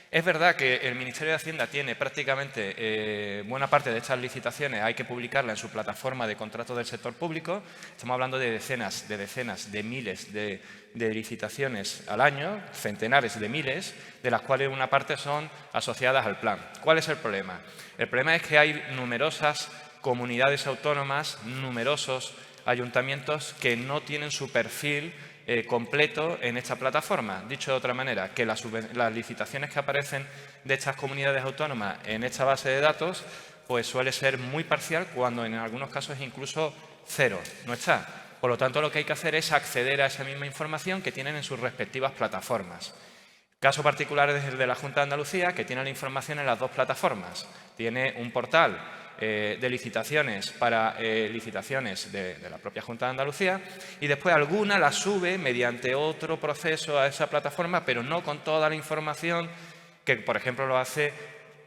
Es verdad que el Ministerio de Hacienda tiene prácticamente buena parte de estas licitaciones, hay que publicarla en su plataforma de contratos del sector público. Estamos hablando de decenas, de miles de licitaciones al año, centenares de miles, de las cuales una parte son asociadas al plan. ¿Cuál es el problema? El problema es que hay numerosas comunidades autónomas, numerosos ayuntamientos que no tienen su perfil completo en esta plataforma. Dicho de otra manera, que las licitaciones que aparecen de estas comunidades autónomas en esta base de datos, pues suele ser muy parcial, cuando en algunos casos incluso cero, no está. Por lo tanto, lo que hay que hacer es acceder a esa misma información que tienen en sus respectivas plataformas. Caso particular es el de la Junta de Andalucía, que tiene la información en las dos plataformas. Tiene un portal de licitaciones para licitaciones de la propia Junta de Andalucía, y después alguna la sube mediante otro proceso a esa plataforma, pero no con toda la información que, por ejemplo, lo hace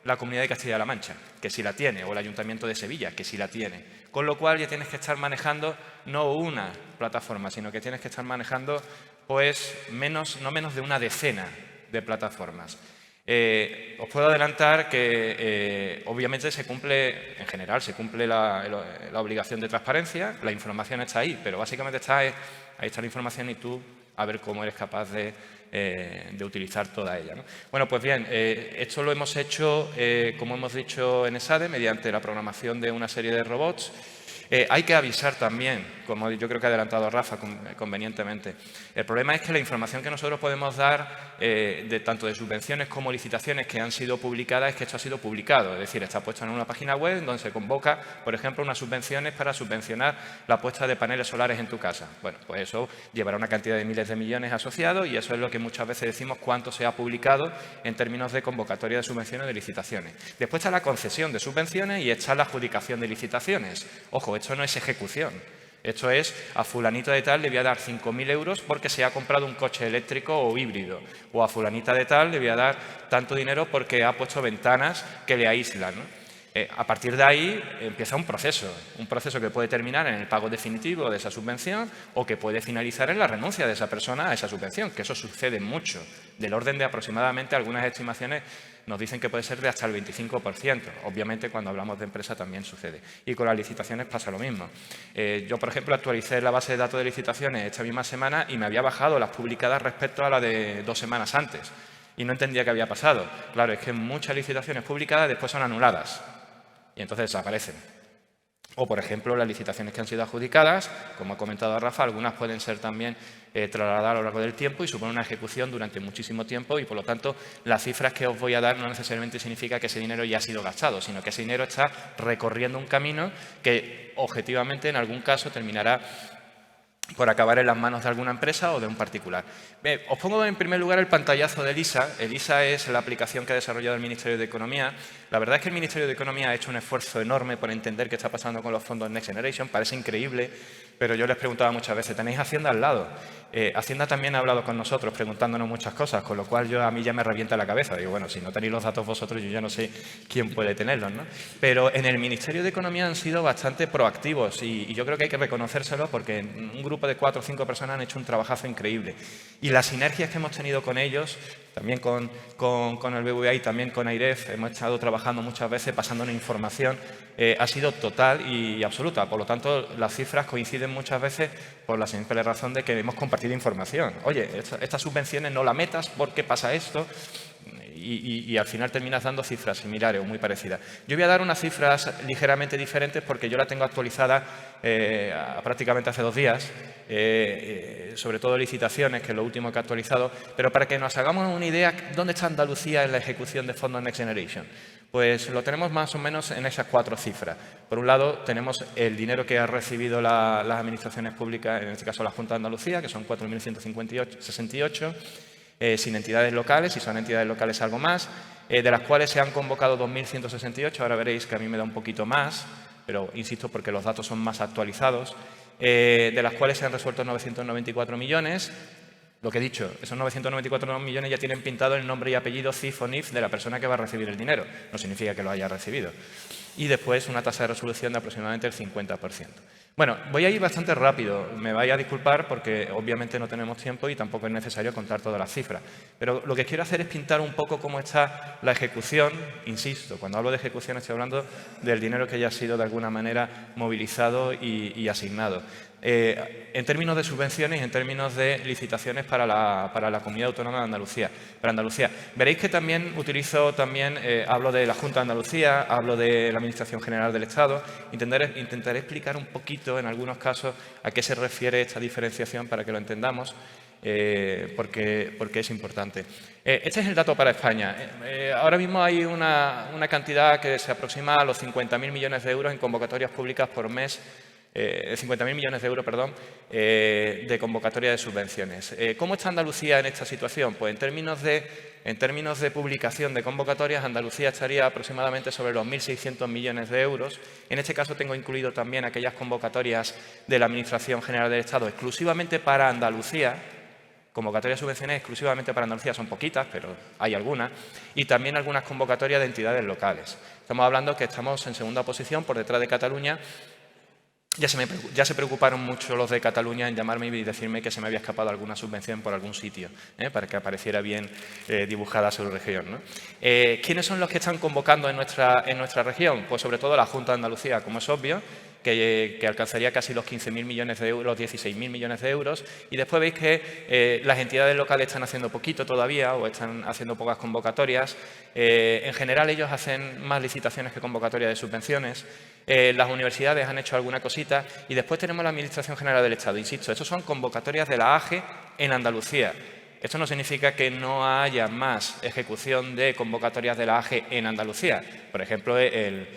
la Comunidad de Castilla-La Mancha, que sí la tiene, o el Ayuntamiento de Sevilla, que sí la tiene. Con lo cual ya tienes que estar manejando no una plataforma, sino que tienes que estar manejando pues no menos de una decena de plataformas. Os puedo adelantar que obviamente se cumple, en general, se cumple la obligación de transparencia. La información está ahí, pero básicamente ahí está la información, y tú a ver cómo eres capaz de utilizar toda ella, ¿no? Bueno, pues bien, esto lo hemos hecho, como hemos dicho, en ESADE, mediante la programación de una serie de robots. Hay que avisar también, como yo creo que ha adelantado Rafa convenientemente. El problema es que la información que nosotros podemos dar, tanto de subvenciones como licitaciones que han sido publicadas, es que esto ha sido publicado. Es decir, está puesto en una página web donde se convoca, por ejemplo, unas subvenciones para subvencionar la puesta de paneles solares en tu casa. Bueno, pues eso llevará una cantidad de miles de millones asociados, y eso es lo que muchas veces decimos cuánto se ha publicado en términos de convocatoria de subvenciones o de licitaciones. Después está la concesión de subvenciones y está la adjudicación de licitaciones. Ojo, esto no es ejecución. Esto es, a fulanito de tal le voy a dar 5.000 euros porque se ha comprado un coche eléctrico o híbrido. O a fulanita de tal le voy a dar tanto dinero porque ha puesto ventanas que le aíslan, ¿no? A partir de ahí empieza un proceso que puede terminar en el pago definitivo de esa subvención, o que puede finalizar en la renuncia de esa persona a esa subvención, que eso sucede mucho, del orden de aproximadamente, algunas estimaciones nos dicen que puede ser de hasta el 25%. Obviamente, cuando hablamos de empresa también sucede. Y con las licitaciones pasa lo mismo. Yo, por ejemplo, actualicé la base de datos de licitaciones esta misma semana y me había bajado las publicadas respecto a la de 2 semanas antes. Y no entendía qué había pasado. Claro, es que muchas licitaciones publicadas después son anuladas. Y entonces desaparecen. O, por ejemplo, las licitaciones que han sido adjudicadas, como ha comentado Rafa, algunas pueden ser también trasladadas a lo largo del tiempo y suponen una ejecución durante muchísimo tiempo y, por lo tanto, las cifras que os voy a dar no necesariamente significa que ese dinero ya ha sido gastado, sino que ese dinero está recorriendo un camino que, objetivamente, en algún caso terminará por acabar en las manos de alguna empresa o de un particular. Os pongo en primer lugar el pantallazo de ELISA. ELISA es la aplicación que ha desarrollado el Ministerio de Economía. La verdad es que el Ministerio de Economía ha hecho un esfuerzo enorme por entender qué está pasando con los fondos Next Generation. Parece increíble, pero yo les preguntaba muchas veces, ¿tenéis Hacienda al lado? Hacienda también ha hablado con nosotros preguntándonos muchas cosas, con lo cual a mí ya me revienta la cabeza. Digo, bueno, si no tenéis los datos vosotros, yo ya no sé quién puede tenerlos, ¿no? Pero en el Ministerio de Economía han sido bastante proactivos y yo creo que hay que reconocérselo porque un grupo de 4 o 5 personas han hecho un trabajazo increíble. Y las sinergias que hemos tenido con ellos, también con el BBVA y también con AIREF, hemos estado trabajando muchas veces, pasándonos información, ha sido total y absoluta. Por lo tanto, las cifras coinciden muchas veces por la simple razón de que hemos compartido información. Oye, estas subvenciones no la metas porque pasa esto. Y al final terminas dando cifras similares o muy parecidas. Yo voy a dar unas cifras ligeramente diferentes porque yo la tengo actualizada prácticamente hace 2 días, sobre todo licitaciones, que es lo último que he actualizado, pero para que nos hagamos una idea, ¿dónde está Andalucía en la ejecución de fondos Next Generation? Pues lo tenemos más o menos en esas 4 cifras. Por un lado, tenemos el dinero que han recibido las administraciones públicas, en este caso la Junta de Andalucía, que son 4.168, sin entidades locales, si son entidades locales algo más, de las cuales se han convocado 2.168, ahora veréis que a mí me da un poquito más, pero insisto porque los datos son más actualizados, de las cuales se han resuelto 994 millones. Lo que he dicho, esos 994 millones ya tienen pintado el nombre y apellido CIF o NIF de la persona que va a recibir el dinero, no significa que lo haya recibido. Y después una tasa de resolución de aproximadamente el 50%. Bueno, voy a ir bastante rápido, me vais a disculpar porque obviamente no tenemos tiempo y tampoco es necesario contar todas las cifras. Pero lo que quiero hacer es pintar un poco cómo está la ejecución, insisto, cuando hablo de ejecución estoy hablando del dinero que ya ha sido de alguna manera movilizado y asignado. En términos de subvenciones y en términos de licitaciones para la Comunidad Autónoma de Andalucía. Para Andalucía. Veréis que también utilizo, hablo de la Junta de Andalucía, hablo de la Administración General del Estado. Intentaré explicar un poquito, en algunos casos, a qué se refiere esta diferenciación para que lo entendamos, porque es importante. Este es el dato para España. Ahora mismo hay una cantidad que se aproxima a los 50.000 millones de euros en convocatorias públicas por mes, 50.000 millones de euros, perdón, de convocatoria de subvenciones. ¿Cómo está Andalucía en esta situación? Pues en términos de publicación de convocatorias, Andalucía estaría aproximadamente sobre los 1.600 millones de euros. En este caso tengo incluido también aquellas convocatorias de la Administración General del Estado exclusivamente para Andalucía. Convocatorias subvenciones exclusivamente para Andalucía son poquitas, pero hay algunas. Y también algunas convocatorias de entidades locales. Estamos hablando que estamos en segunda posición por detrás de Cataluña. Ya se preocuparon mucho los de Cataluña en llamarme y decirme que se me había escapado alguna subvención por algún sitio, para que apareciera bien dibujada su región, ¿no? ¿Quiénes son los que están convocando en nuestra región? Pues sobre todo la Junta de Andalucía, como es obvio, que alcanzaría casi los 15.000 millones de euros, los 16.000 millones de euros. Y después veis que las entidades locales están haciendo poquito todavía o están haciendo pocas convocatorias. En general, ellos hacen más licitaciones que convocatorias de subvenciones. Las universidades han hecho alguna cosita. Y después tenemos la Administración General del Estado. Insisto, estos son convocatorias de la AGE en Andalucía. Esto no significa que no haya más ejecución de convocatorias de la AGE en Andalucía. Por ejemplo, el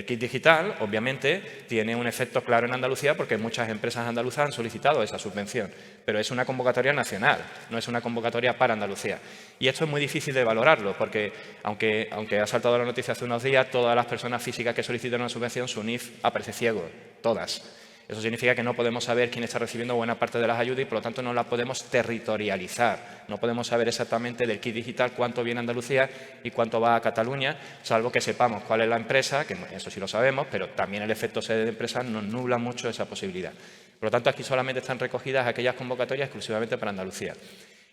kit digital, obviamente, tiene un efecto claro en Andalucía porque muchas empresas andaluzas han solicitado esa subvención. Pero es una convocatoria nacional, no es una convocatoria para Andalucía. Y esto es muy difícil de valorarlo porque, aunque ha saltado la noticia hace unos días, todas las personas físicas que solicitan una subvención, su NIF aparece ciego, todas. Eso significa que no podemos saber quién está recibiendo buena parte de las ayudas y, por lo tanto, no las podemos territorializar. No podemos saber exactamente del kit digital cuánto viene a Andalucía y cuánto va a Cataluña, salvo que sepamos cuál es la empresa, que eso sí lo sabemos, pero también el efecto sede de empresa nos nubla mucho esa posibilidad. Por lo tanto, aquí solamente están recogidas aquellas convocatorias exclusivamente para Andalucía.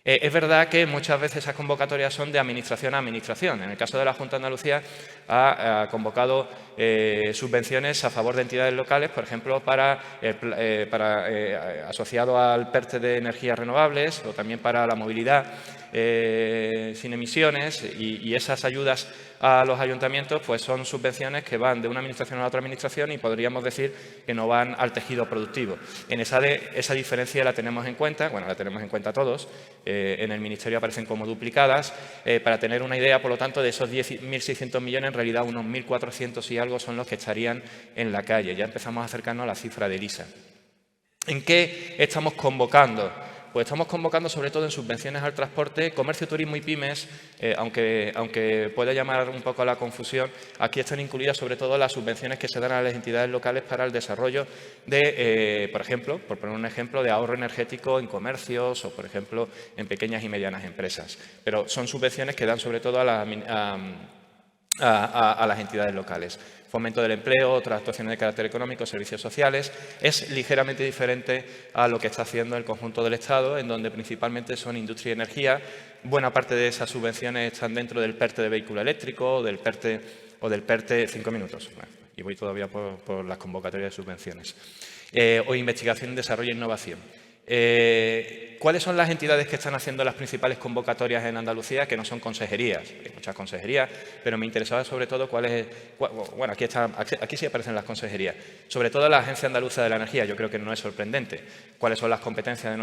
Es verdad que muchas veces esas convocatorias son de administración a administración. En el caso de la Junta de Andalucía ha convocado subvenciones a favor de entidades locales, por ejemplo, asociado al PERTE de energías renovables o también para la movilidad sin emisiones, y esas ayudas a los ayuntamientos pues son subvenciones que van de una administración a la otra administración y podríamos decir que no van al tejido productivo. En esa diferencia la tenemos en cuenta, bueno, la tenemos en cuenta todos, en el Ministerio aparecen como duplicadas. Para tener una idea, por lo tanto, de esos 1.600 millones, en realidad unos 1.400 y algo son los que estarían en la calle. Ya empezamos a acercarnos a la cifra del ISA. ¿En qué estamos convocando? Pues estamos convocando sobre todo en subvenciones al transporte, comercio, turismo y pymes, aunque pueda llamar un poco a la confusión, aquí están incluidas sobre todo las subvenciones que se dan a las entidades locales para el desarrollo de, por ejemplo, por poner un ejemplo, de ahorro energético en comercios o, por ejemplo, en pequeñas y medianas empresas. Pero son subvenciones que dan sobre todo a las entidades locales. Fomento del empleo, otras actuaciones de carácter económico, servicios sociales. Es ligeramente diferente a lo que está haciendo el conjunto del Estado, en donde principalmente son industria y energía. Buena parte de esas subvenciones están dentro del PERTE de vehículo eléctrico o del PERTE 5 minutos. Bueno, y voy todavía por las convocatorias de subvenciones. O investigación, desarrollo e innovación. ¿Cuáles son las entidades que están haciendo las principales convocatorias en Andalucía? Que no son consejerías, hay muchas consejerías, pero me interesaba sobre todo bueno, aquí sí aparecen las consejerías, sobre todo la Agencia Andaluza de la Energía. Yo creo que no es sorprendente cuáles son las competencias de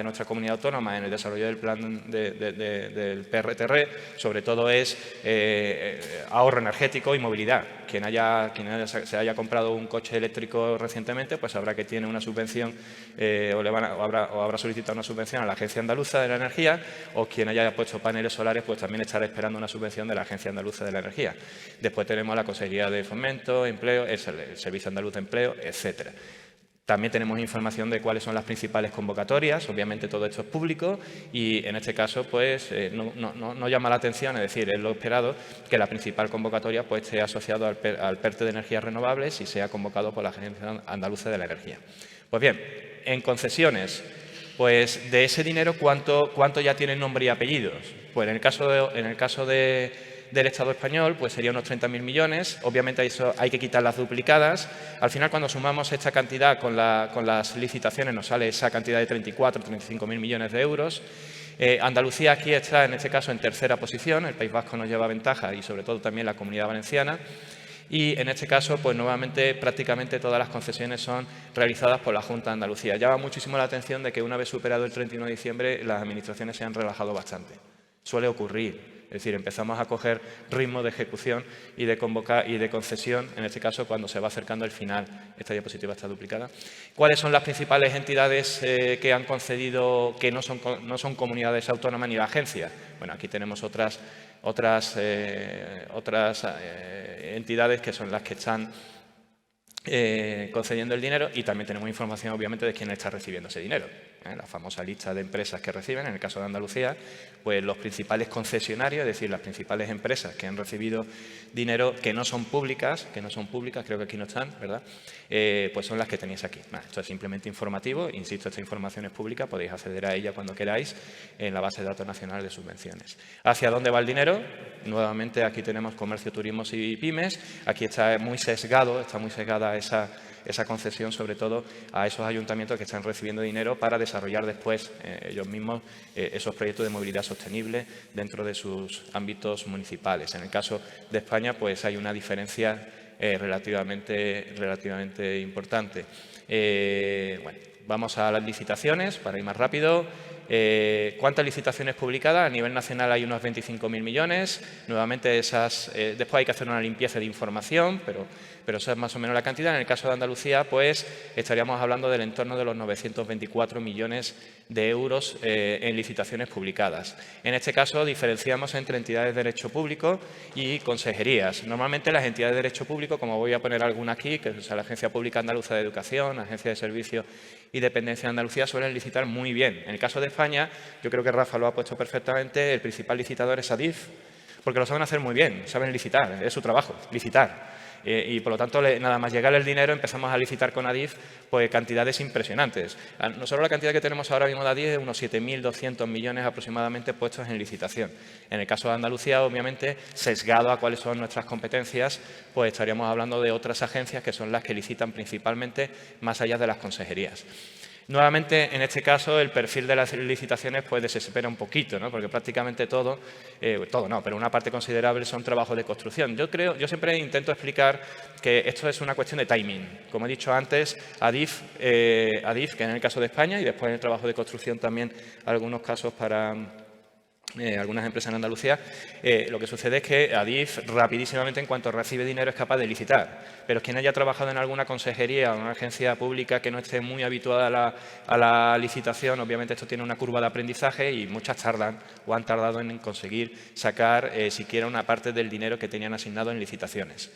nuestra comunidad autónoma en el desarrollo del plan del PRTR. Sobre todo es ahorro energético y movilidad. Quien se haya comprado un coche eléctrico recientemente, pues sabrá que tiene una subvención o habrá solicitado una subvención a la Agencia Andaluza de la Energía, o quien haya puesto paneles solares pues también estará esperando una subvención de la Agencia Andaluza de la Energía. Después tenemos la Consejería de Fomento, Empleo, el Servicio Andaluz de Empleo, etcétera. También tenemos información de cuáles son las principales convocatorias. Obviamente todo esto es público y en este caso pues no llama la atención, es decir, es lo esperado que la principal convocatoria pues esté asociado al PERTE de energías renovables y sea convocado por la Agencia Andaluza de la Energía. Pues bien, en concesiones, pues de ese dinero, ¿cuánto ya tiene nombre y apellidos? Pues en el caso del Estado español, pues sería unos 30.000 millones. Obviamente eso hay que quitar las duplicadas. Al final, cuando sumamos esta cantidad con las licitaciones, nos sale esa cantidad de 34 o 35.000 millones de euros. Andalucía aquí está, en este caso, en tercera posición. El País Vasco nos lleva ventaja y, sobre todo, también la Comunidad Valenciana. Y en este caso, pues nuevamente, prácticamente todas las concesiones son realizadas por la Junta de Andalucía. Llama muchísimo la atención de que una vez superado el 31 de diciembre, las administraciones se han relajado bastante. Suele ocurrir. Es decir, empezamos a coger ritmo de ejecución y de concesión, en este caso, cuando se va acercando el final. Esta diapositiva está duplicada. ¿Cuáles son las principales entidades que han concedido, que no son comunidades autónomas ni la agencia? Bueno, aquí tenemos otras entidades que son las que están concediendo el dinero, y también tenemos información, obviamente, de quién está recibiendo ese dinero. La famosa lista de empresas que reciben. En el caso de Andalucía, pues los principales concesionarios, es decir, las principales empresas que han recibido dinero que no son públicas, creo que aquí no están, ¿verdad? Pues son las que tenéis aquí. Esto es simplemente informativo, insisto, esta información es pública, podéis acceder a ella cuando queráis en la base de datos nacional de subvenciones. ¿Hacia dónde va el dinero? Nuevamente aquí tenemos comercio, turismo y pymes. Aquí está muy sesgada esa concesión, sobre todo a esos ayuntamientos que están recibiendo dinero para desarrollar después ellos mismos esos proyectos de movilidad sostenible dentro de sus ámbitos municipales. En el caso de España, pues hay una diferencia relativamente importante. Bueno, vamos a las licitaciones para ir más rápido. ¿Cuántas licitaciones publicadas? A nivel nacional hay unos 25.000 millones. Nuevamente, después hay que hacer una limpieza de información, pero esa es más o menos la cantidad. En el caso de Andalucía, pues estaríamos hablando del entorno de los 924 millones de euros en licitaciones publicadas. En este caso, diferenciamos entre entidades de derecho público y consejerías. Normalmente, las entidades de derecho público, como voy a poner alguna aquí, que es la Agencia Pública Andaluza de Educación, la Agencia de Servicios y Dependencia de Andalucía, suelen licitar muy bien. En el caso de España, yo creo que Rafa lo ha puesto perfectamente, el principal licitador es Adif. porque lo saben hacer muy bien, saben licitar, es su trabajo, licitar. Y por lo tanto, nada más llegar el dinero, empezamos a licitar con Adif pues, cantidades impresionantes. Nosotros la cantidad que tenemos ahora mismo de Adif es unos 7.200 millones aproximadamente puestos en licitación. En el caso de Andalucía, obviamente, sesgado a cuáles son nuestras competencias, pues estaríamos hablando de otras agencias que son las que licitan principalmente más allá de las consejerías. Nuevamente, en este caso, el perfil de las licitaciones pues desespera un poquito, ¿no? Porque prácticamente todo no, pero una parte considerable son trabajos de construcción. Yo siempre intento explicar que esto es una cuestión de timing. Como he dicho antes, Adif, que en el caso de España, y después en el trabajo de construcción también algunos casos para algunas empresas en Andalucía, lo que sucede es que Adif rapidísimamente en cuanto recibe dinero es capaz de licitar, pero quien haya trabajado en alguna consejería o en una agencia pública que no esté muy habituada a la licitación, obviamente esto tiene una curva de aprendizaje y muchas tardan o han tardado en conseguir sacar siquiera una parte del dinero que tenían asignado en licitaciones.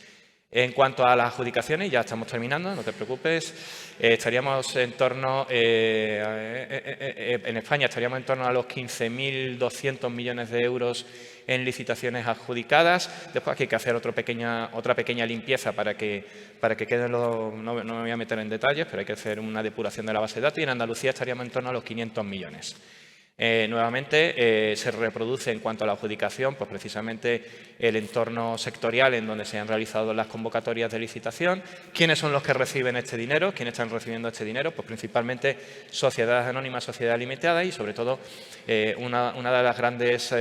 En cuanto a las adjudicaciones, ya estamos terminando, no te preocupes, estaríamos en torno, en España estaríamos en torno a los 15.200 millones de euros en licitaciones adjudicadas. Después aquí hay que hacer otra pequeña limpieza para que queden no me voy a meter en detalles, pero hay que hacer una depuración de la base de datos y en Andalucía estaríamos en torno a los 500 millones. Nuevamente se reproduce en cuanto a la adjudicación, pues precisamente el entorno sectorial en donde se han realizado las convocatorias de licitación. ¿Quiénes son los que reciben este dinero? ¿Quiénes están recibiendo este dinero? Pues principalmente sociedades anónimas, sociedades limitadas y sobre todo una de las grandes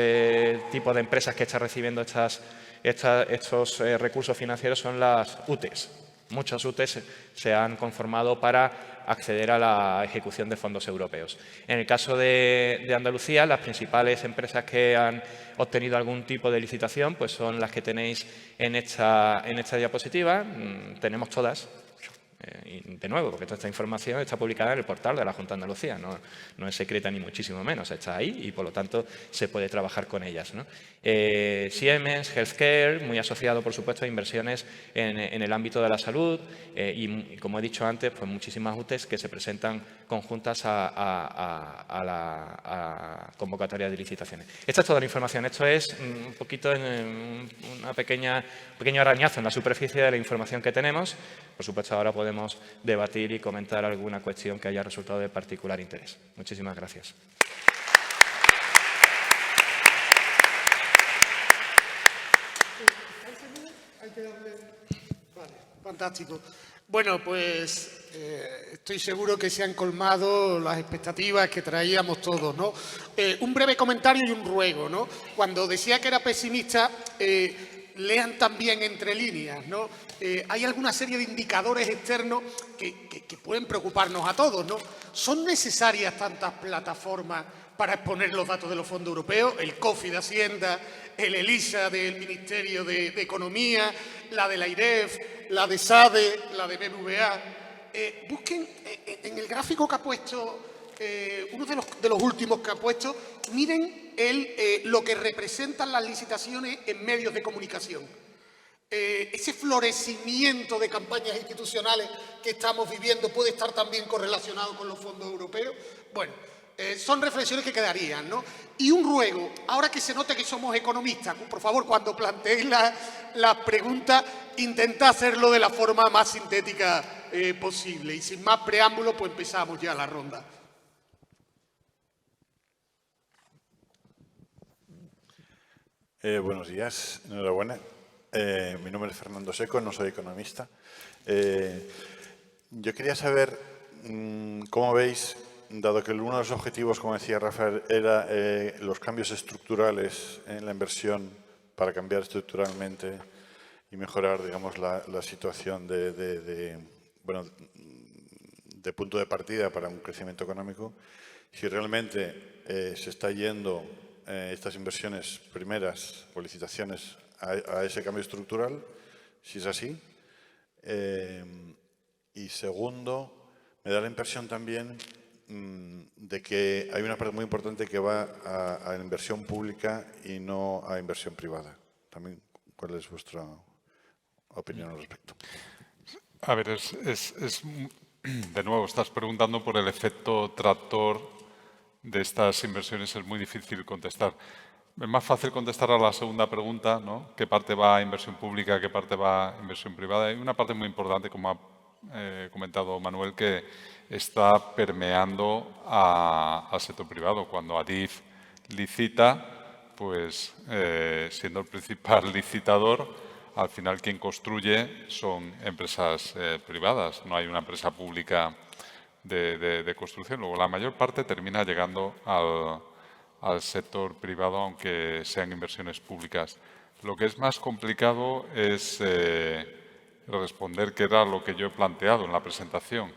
tipos de empresas que está recibiendo estos recursos financieros son las UTEs. Muchas UTEs se han conformado para acceder a la ejecución de fondos europeos. En el caso de Andalucía, las principales empresas que han obtenido algún tipo de licitación pues son las que tenéis en esta diapositiva. Tenemos todas. Y de nuevo, porque toda esta información está publicada en el portal de la Junta de Andalucía, no es secreta ni muchísimo menos, está ahí y por lo tanto se puede trabajar con ellas, ¿no? Siemens, Healthcare, muy asociado por supuesto a inversiones en el ámbito de la salud y como he dicho antes, pues muchísimas UTEs que se presentan conjuntas a la convocatoria de licitaciones. Esta es toda la información, esto es un poquito un pequeño arañazo en la superficie de la información que tenemos. Por supuesto, ahora podemos debatir y comentar alguna cuestión que haya resultado de particular interés. Muchísimas gracias. Vale, fantástico. Bueno, pues estoy seguro que se han colmado las expectativas que traíamos todos, ¿no? Un breve comentario y un ruego, ¿no? Cuando decía que era pesimista, lean también entre líneas, ¿no? Hay alguna serie de indicadores externos que pueden preocuparnos a todos, ¿no? ¿Son necesarias tantas plataformas para exponer los datos de los fondos europeos? El COFI de Hacienda, el ELISA del Ministerio de Economía, la de la IREF, la de SADE, la de BBVA. Busquen en el gráfico que ha puesto, uno de los últimos que ha puesto, miren lo que representan las licitaciones en medios de comunicación. Ese florecimiento de campañas institucionales que estamos viviendo puede estar también correlacionado con los fondos europeos. Bueno, son reflexiones que quedarían, ¿no? Y un ruego, ahora que se note que somos economistas, por favor, cuando planteéis las preguntas, intentad hacerlo de la forma más sintética posible. Y sin más preámbulos, pues empezamos ya la ronda. Buenos días, enhorabuena. Mi nombre es Fernando Seco, no soy economista. Yo quería saber cómo veis, dado que uno de los objetivos, como decía Rafael, era los cambios estructurales en la inversión para cambiar estructuralmente y mejorar, digamos, la situación de punto de partida para un crecimiento económico, si realmente se está yendo estas inversiones primeras o licitaciones a ese cambio estructural, si es así. Y segundo, me da la impresión también de que hay una parte muy importante que va a la inversión pública y no a inversión privada. También, ¿cuál es vuestra opinión al respecto? A ver, de nuevo, estás preguntando por el efecto tractor de estas inversiones, es muy difícil contestar. Es más fácil contestar a la segunda pregunta, ¿no? ¿Qué parte va a inversión pública, qué parte va a inversión privada? Hay una parte muy importante, como ha comentado Manuel, que está permeando al sector privado. Cuando Adif licita, pues siendo el principal licitador, al final quien construye son empresas privadas, no hay una empresa pública de construcción. Luego, la mayor parte termina llegando al sector privado, aunque sean inversiones públicas. Lo que es más complicado es responder, que era lo que yo he planteado en la presentación,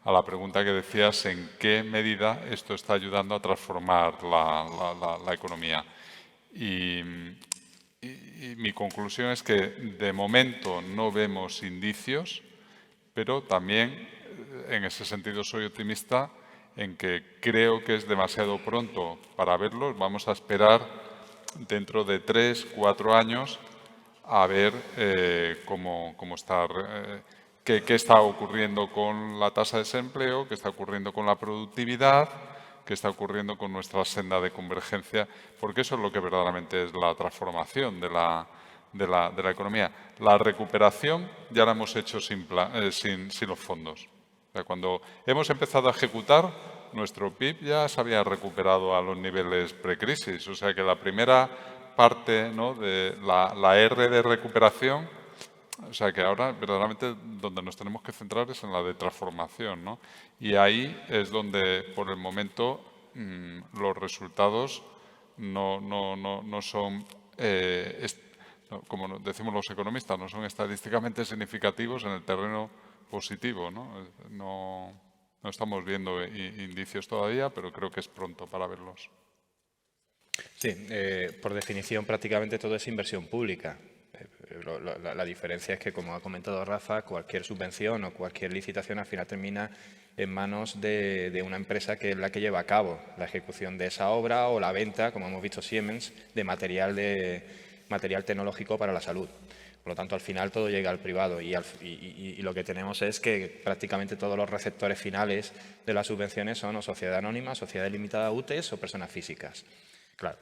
a la pregunta que decías en qué medida esto está ayudando a transformar la economía. Y mi conclusión es que de momento no vemos indicios, pero también en ese sentido soy optimista en que creo que es demasiado pronto para verlos. Vamos a esperar dentro de 3, 4 años a ver qué está ocurriendo con la tasa de desempleo, qué está ocurriendo con la productividad, qué está ocurriendo con nuestra senda de convergencia, porque eso es lo que verdaderamente es la transformación de la economía. La recuperación ya la hemos hecho sin los fondos. O sea, cuando hemos empezado a ejecutar, nuestro PIB ya se había recuperado a los niveles precrisis. O sea que la primera parte, ¿no?, de la R de recuperación, o sea que ahora verdaderamente donde nos tenemos que centrar es en la de transformación, ¿no? Y ahí es donde por el momento los resultados no son, como decimos los economistas, no son estadísticamente significativos en el terreno positivo, ¿no? No estamos viendo indicios todavía, pero creo que es pronto para verlos. Sí, por definición prácticamente todo es inversión pública. La diferencia es que, como ha comentado Rafa, cualquier subvención o cualquier licitación al final termina en manos de una empresa que es la que lleva a cabo la ejecución de esa obra o la venta, como hemos visto Siemens, de material tecnológico para la salud. Por lo tanto, al final todo llega al privado y lo que tenemos es que prácticamente todos los receptores finales de las subvenciones son o sociedad anónima, sociedad limitada UTES o personas físicas. Claro,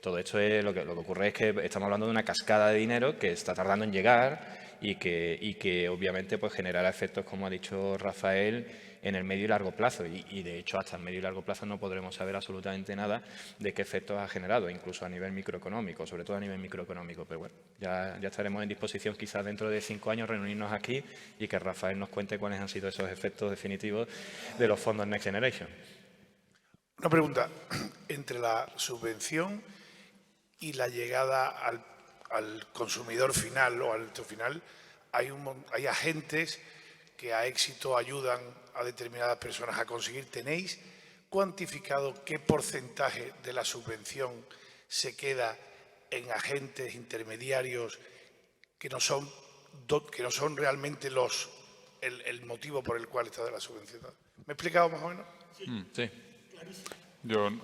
todo esto lo que ocurre es que estamos hablando de una cascada de dinero que está tardando en llegar y que obviamente pues generará efectos, como ha dicho Rafael, en el medio y largo plazo. Y de hecho, hasta el medio y largo plazo no podremos saber absolutamente nada de qué efectos ha generado, incluso a nivel microeconómico, sobre todo a nivel microeconómico. Pero bueno, ya estaremos en disposición quizás dentro de 5 años reunirnos aquí y que Rafael nos cuente cuáles han sido esos efectos definitivos de los fondos Next Generation. Una pregunta. Entre la subvención y la llegada al consumidor final o al final, hay agentes que a éxito ayudan a determinadas personas a conseguir. ¿Tenéis cuantificado qué porcentaje de la subvención se queda en agentes intermediarios que no son realmente el motivo por el cual está la subvención? ¿Me he explicado más o menos? Sí.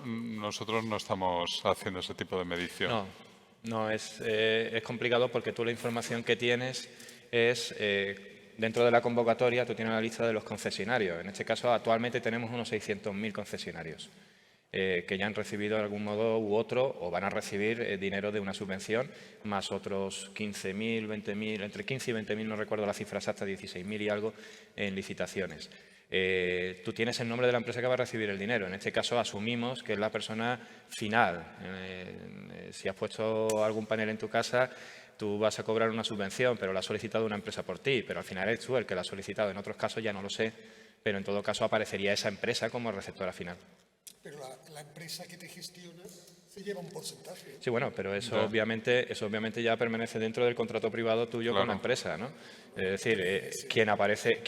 Nosotros no estamos haciendo ese tipo de medición. No, es complicado porque tú la información que tienes es, dentro de la convocatoria, tú tienes la lista de los concesionarios. En este caso, actualmente tenemos unos 600.000 concesionarios que ya han recibido de algún modo u otro o van a recibir dinero de una subvención, más otros 15.000, 20.000, entre 15 y 20.000, no recuerdo la cifra exacta, 16.000 y algo en licitaciones. Tú tienes el nombre de la empresa que va a recibir el dinero. En este caso asumimos que es la persona final. Si has puesto algún panel en tu casa, tú vas a cobrar una subvención, pero la ha solicitado una empresa por ti, pero al final eres tú el que la ha solicitado. En otros casos ya no lo sé, pero en todo caso aparecería esa empresa como receptora final. Pero la empresa que te gestiona se lleva un porcentaje. Sí, bueno, pero eso obviamente ya permanece dentro del contrato privado tuyo con la empresa, ¿no? Es decir, quien aparece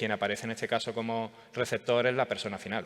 en este caso como receptor es la persona final.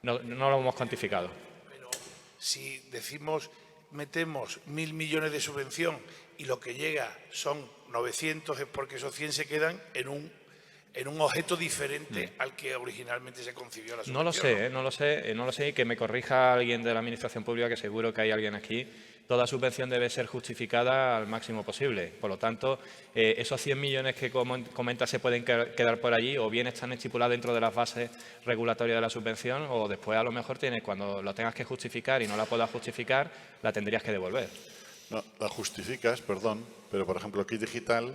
No lo hemos cuantificado. Pero si decimos, metemos 1.000 millones de subvención y lo que llega son 900, es porque esos 100 se quedan en un objeto diferente al que originalmente se concibió la subvención. No lo sé, y que me corrija alguien de la Administración Pública, que seguro que hay alguien aquí, toda subvención debe ser justificada al máximo posible. Por lo tanto, esos 100 millones que comenta se pueden quedar por allí o bien están estipulados dentro de las bases regulatorias de la subvención o después a lo mejor cuando lo tengas que justificar y no la puedas justificar, la tendrías que devolver. No, la justificas, perdón, pero por ejemplo el kit digital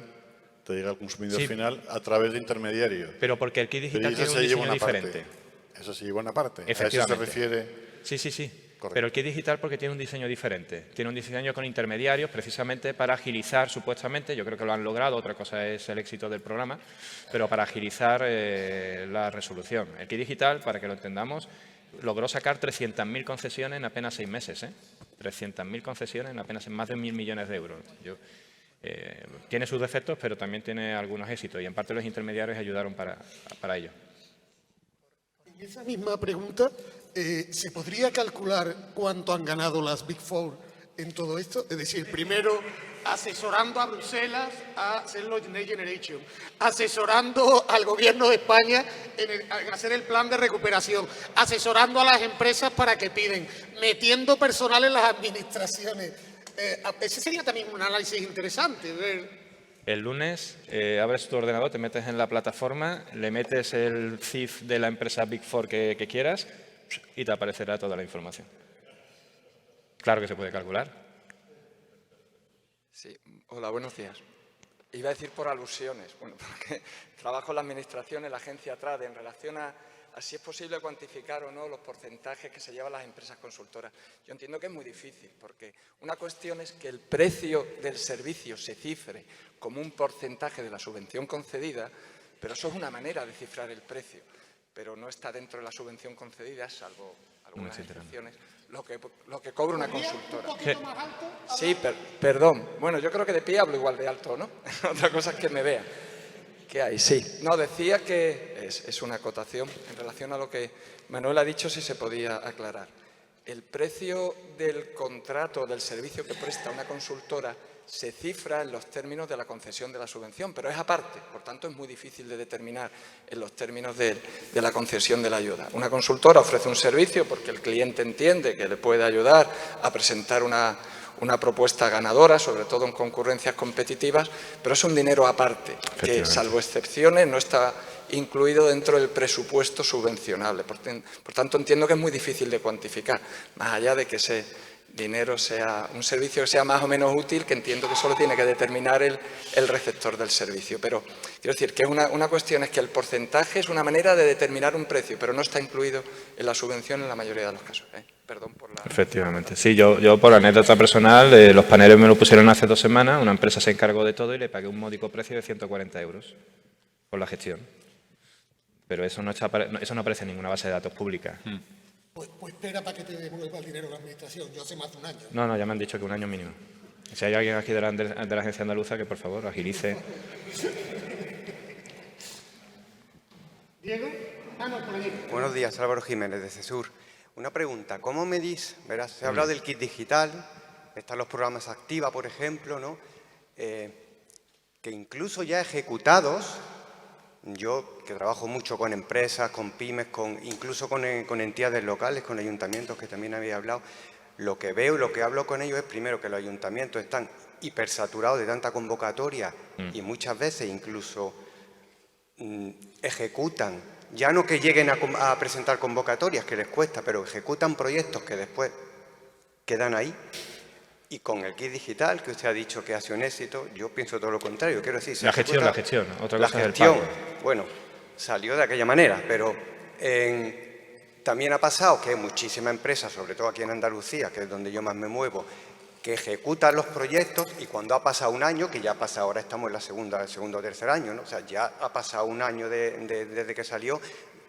te llega al consumidor final a través de intermediarios. Pero porque el kit digital Pero tiene un diseño diferente. Eso se lleva una parte. ¿A eso Efectivamente. se refiere? Sí, sí, sí. Correcto. Pero el kit digital porque tiene un diseño diferente. Tiene un diseño con intermediarios precisamente para agilizar, supuestamente, yo creo que lo han logrado, otra cosa es el éxito del programa, pero para agilizar la resolución. El kit digital, para que lo entendamos, logró sacar 300.000 concesiones en apenas 6 meses. 300.000 concesiones en apenas más de 1.000 millones de euros. Tiene sus defectos, pero también tiene algunos éxitos y en parte los intermediarios ayudaron para ello. En esa misma pregunta, ¿se podría calcular cuánto han ganado las Big Four en todo esto? Es decir, primero asesorando a Bruselas a hacer los Next Generation, asesorando al Gobierno de España en hacer el plan de recuperación, asesorando a las empresas para que piden, metiendo personal en las administraciones. Ese sería también un análisis interesante, ver. El lunes abres tu ordenador, te metes en la plataforma, le metes el CIF de la empresa Big Four que quieras y te aparecerá toda la información. Claro que se puede calcular. Sí, hola, buenos días. Iba a decir por alusiones, bueno, porque trabajo en la administración, en la agencia TRADE, en relación a si es posible cuantificar o no los porcentajes que se llevan las empresas consultoras. Yo entiendo que es muy difícil, porque una cuestión es que el precio del servicio se cifre como un porcentaje de la subvención concedida, pero eso es una manera de cifrar el precio, pero no está dentro de la subvención concedida, salvo algunas excepciones, lo que cobra una consultora. Sí, perdón. Bueno, yo creo que de pie hablo igual de alto, ¿no? Otra cosa es que me vea. ¿Qué hay? Sí. No, decía que es una acotación en relación a lo que Manuel ha dicho, si se podía aclarar. El precio del contrato, del servicio que presta una consultora, se cifra en los términos de la concesión de la subvención, pero es aparte, por tanto es muy difícil de determinar en los términos de la concesión de la ayuda. Una consultora ofrece un servicio porque el cliente entiende que le puede ayudar a presentar una propuesta ganadora, sobre todo en concurrencias competitivas, pero es un dinero aparte, que salvo excepciones no está incluido dentro del presupuesto subvencionable. Por tanto, entiendo que es muy difícil de cuantificar, más allá de que ese dinero sea un servicio que sea más o menos útil, que entiendo que solo tiene que determinar el receptor del servicio. Pero quiero decir que una cuestión es que el porcentaje es una manera de determinar un precio, pero no está incluido en la subvención en la mayoría de los casos. Perdón por la... Efectivamente. Sí, yo por anécdota personal, los paneles me lo pusieron hace 2 semanas, una empresa se encargó de todo y le pagué un módico precio de 140 euros por la gestión. Pero eso no aparece en ninguna base de datos pública. Pues espera para que te devuelva el dinero a la administración. Yo hace más de un año. No, ya me han dicho que un año mínimo. Si hay alguien aquí de la agencia andaluza, que por favor agilice. ¿Diego? No, por allí. Buenos días, Álvaro Jiménez, de CESUR. Una pregunta, ¿cómo medís? Verás, se ha hablado del kit digital, están los programas Activa, por ejemplo, ¿no? Que incluso ya ejecutados, yo que trabajo mucho con empresas, con pymes, incluso con entidades locales, con ayuntamientos, que también había hablado, lo que veo y lo que hablo con ellos es primero que los ayuntamientos están hipersaturados de tanta convocatoria y muchas veces incluso ejecutan, ya no que lleguen a presentar convocatorias, que les cuesta, pero ejecutan proyectos que después quedan ahí. Y con el kit digital, que usted ha dicho que ha sido un éxito, yo pienso todo lo contrario. Quiero decir, La gestión. Otra cosa es el pago. Bueno, salió de aquella manera, pero también ha pasado que hay muchísimas empresas, sobre todo aquí en Andalucía, que es donde yo más me muevo, que ejecutan los proyectos y cuando ha pasado un año, que ya ha pasado, ahora estamos en el segundo o tercer año, ¿no? O sea, ya ha pasado un año desde que salió,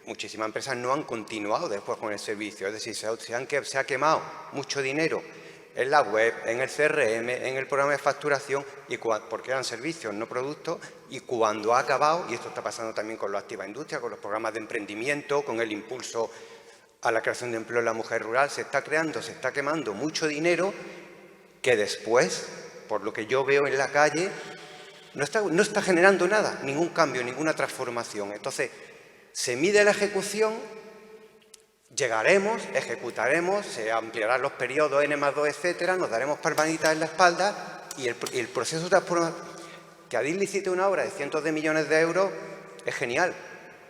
muchísimas empresas no han continuado después con el servicio. Es decir, se ha quemado mucho dinero en la web, en el CRM, en el programa de facturación, porque eran servicios, no productos, y cuando ha acabado, y esto está pasando también con la Activa Industria, con los programas de emprendimiento, con el impulso a la creación de empleo en la mujer rural, se está quemando mucho dinero que después, por lo que yo veo en la calle, no está generando nada, ningún cambio, ninguna transformación. Entonces, se mide la ejecución Llegaremos, ejecutaremos, se ampliarán los periodos N+2, etcétera, nos daremos palmaditas en la espalda y el proceso de transformación. Que Adif licite una obra de cientos de millones de euros es genial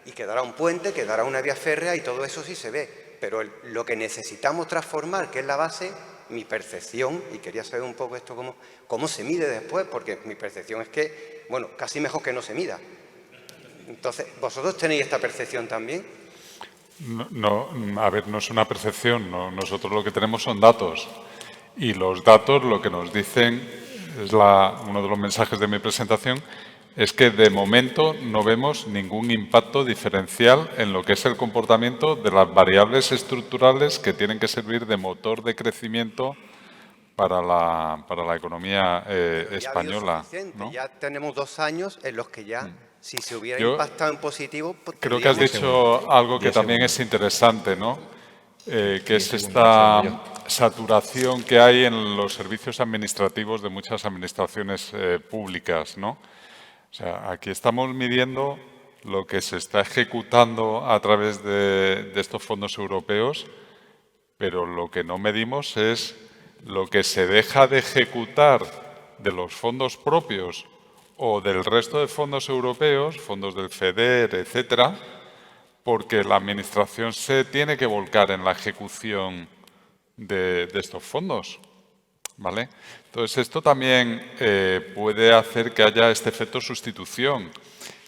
y quedará un puente, quedará una vía férrea y todo eso sí se ve. Pero lo que necesitamos transformar, que es la base, mi percepción, y quería saber un poco esto cómo se mide después, porque mi percepción es que, bueno, casi mejor que no se mida. Entonces, ¿vosotros tenéis esta percepción también? No, a ver, no es una percepción, nosotros lo que tenemos son datos y los datos lo que nos dicen, es uno de los mensajes de mi presentación, es que de momento no vemos ningún impacto diferencial en lo que es el comportamiento de las variables estructurales que tienen que servir de motor de crecimiento para la economía española, ¿no? Ya tenemos 2 años en los que ya... Si se hubiera Yo impactado en positivo... Pues creo que has dicho algo que también es interesante, ¿no? Que es esta saturación que hay en los servicios administrativos de muchas administraciones públicas, ¿no? O sea, aquí estamos midiendo lo que se está ejecutando a través de estos fondos europeos, pero lo que no medimos es lo que se deja de ejecutar de los fondos propios o del resto de fondos europeos, fondos del FEDER, etcétera, porque la Administración se tiene que volcar en la ejecución de estos fondos, ¿vale? Entonces, esto también puede hacer que haya este efecto sustitución,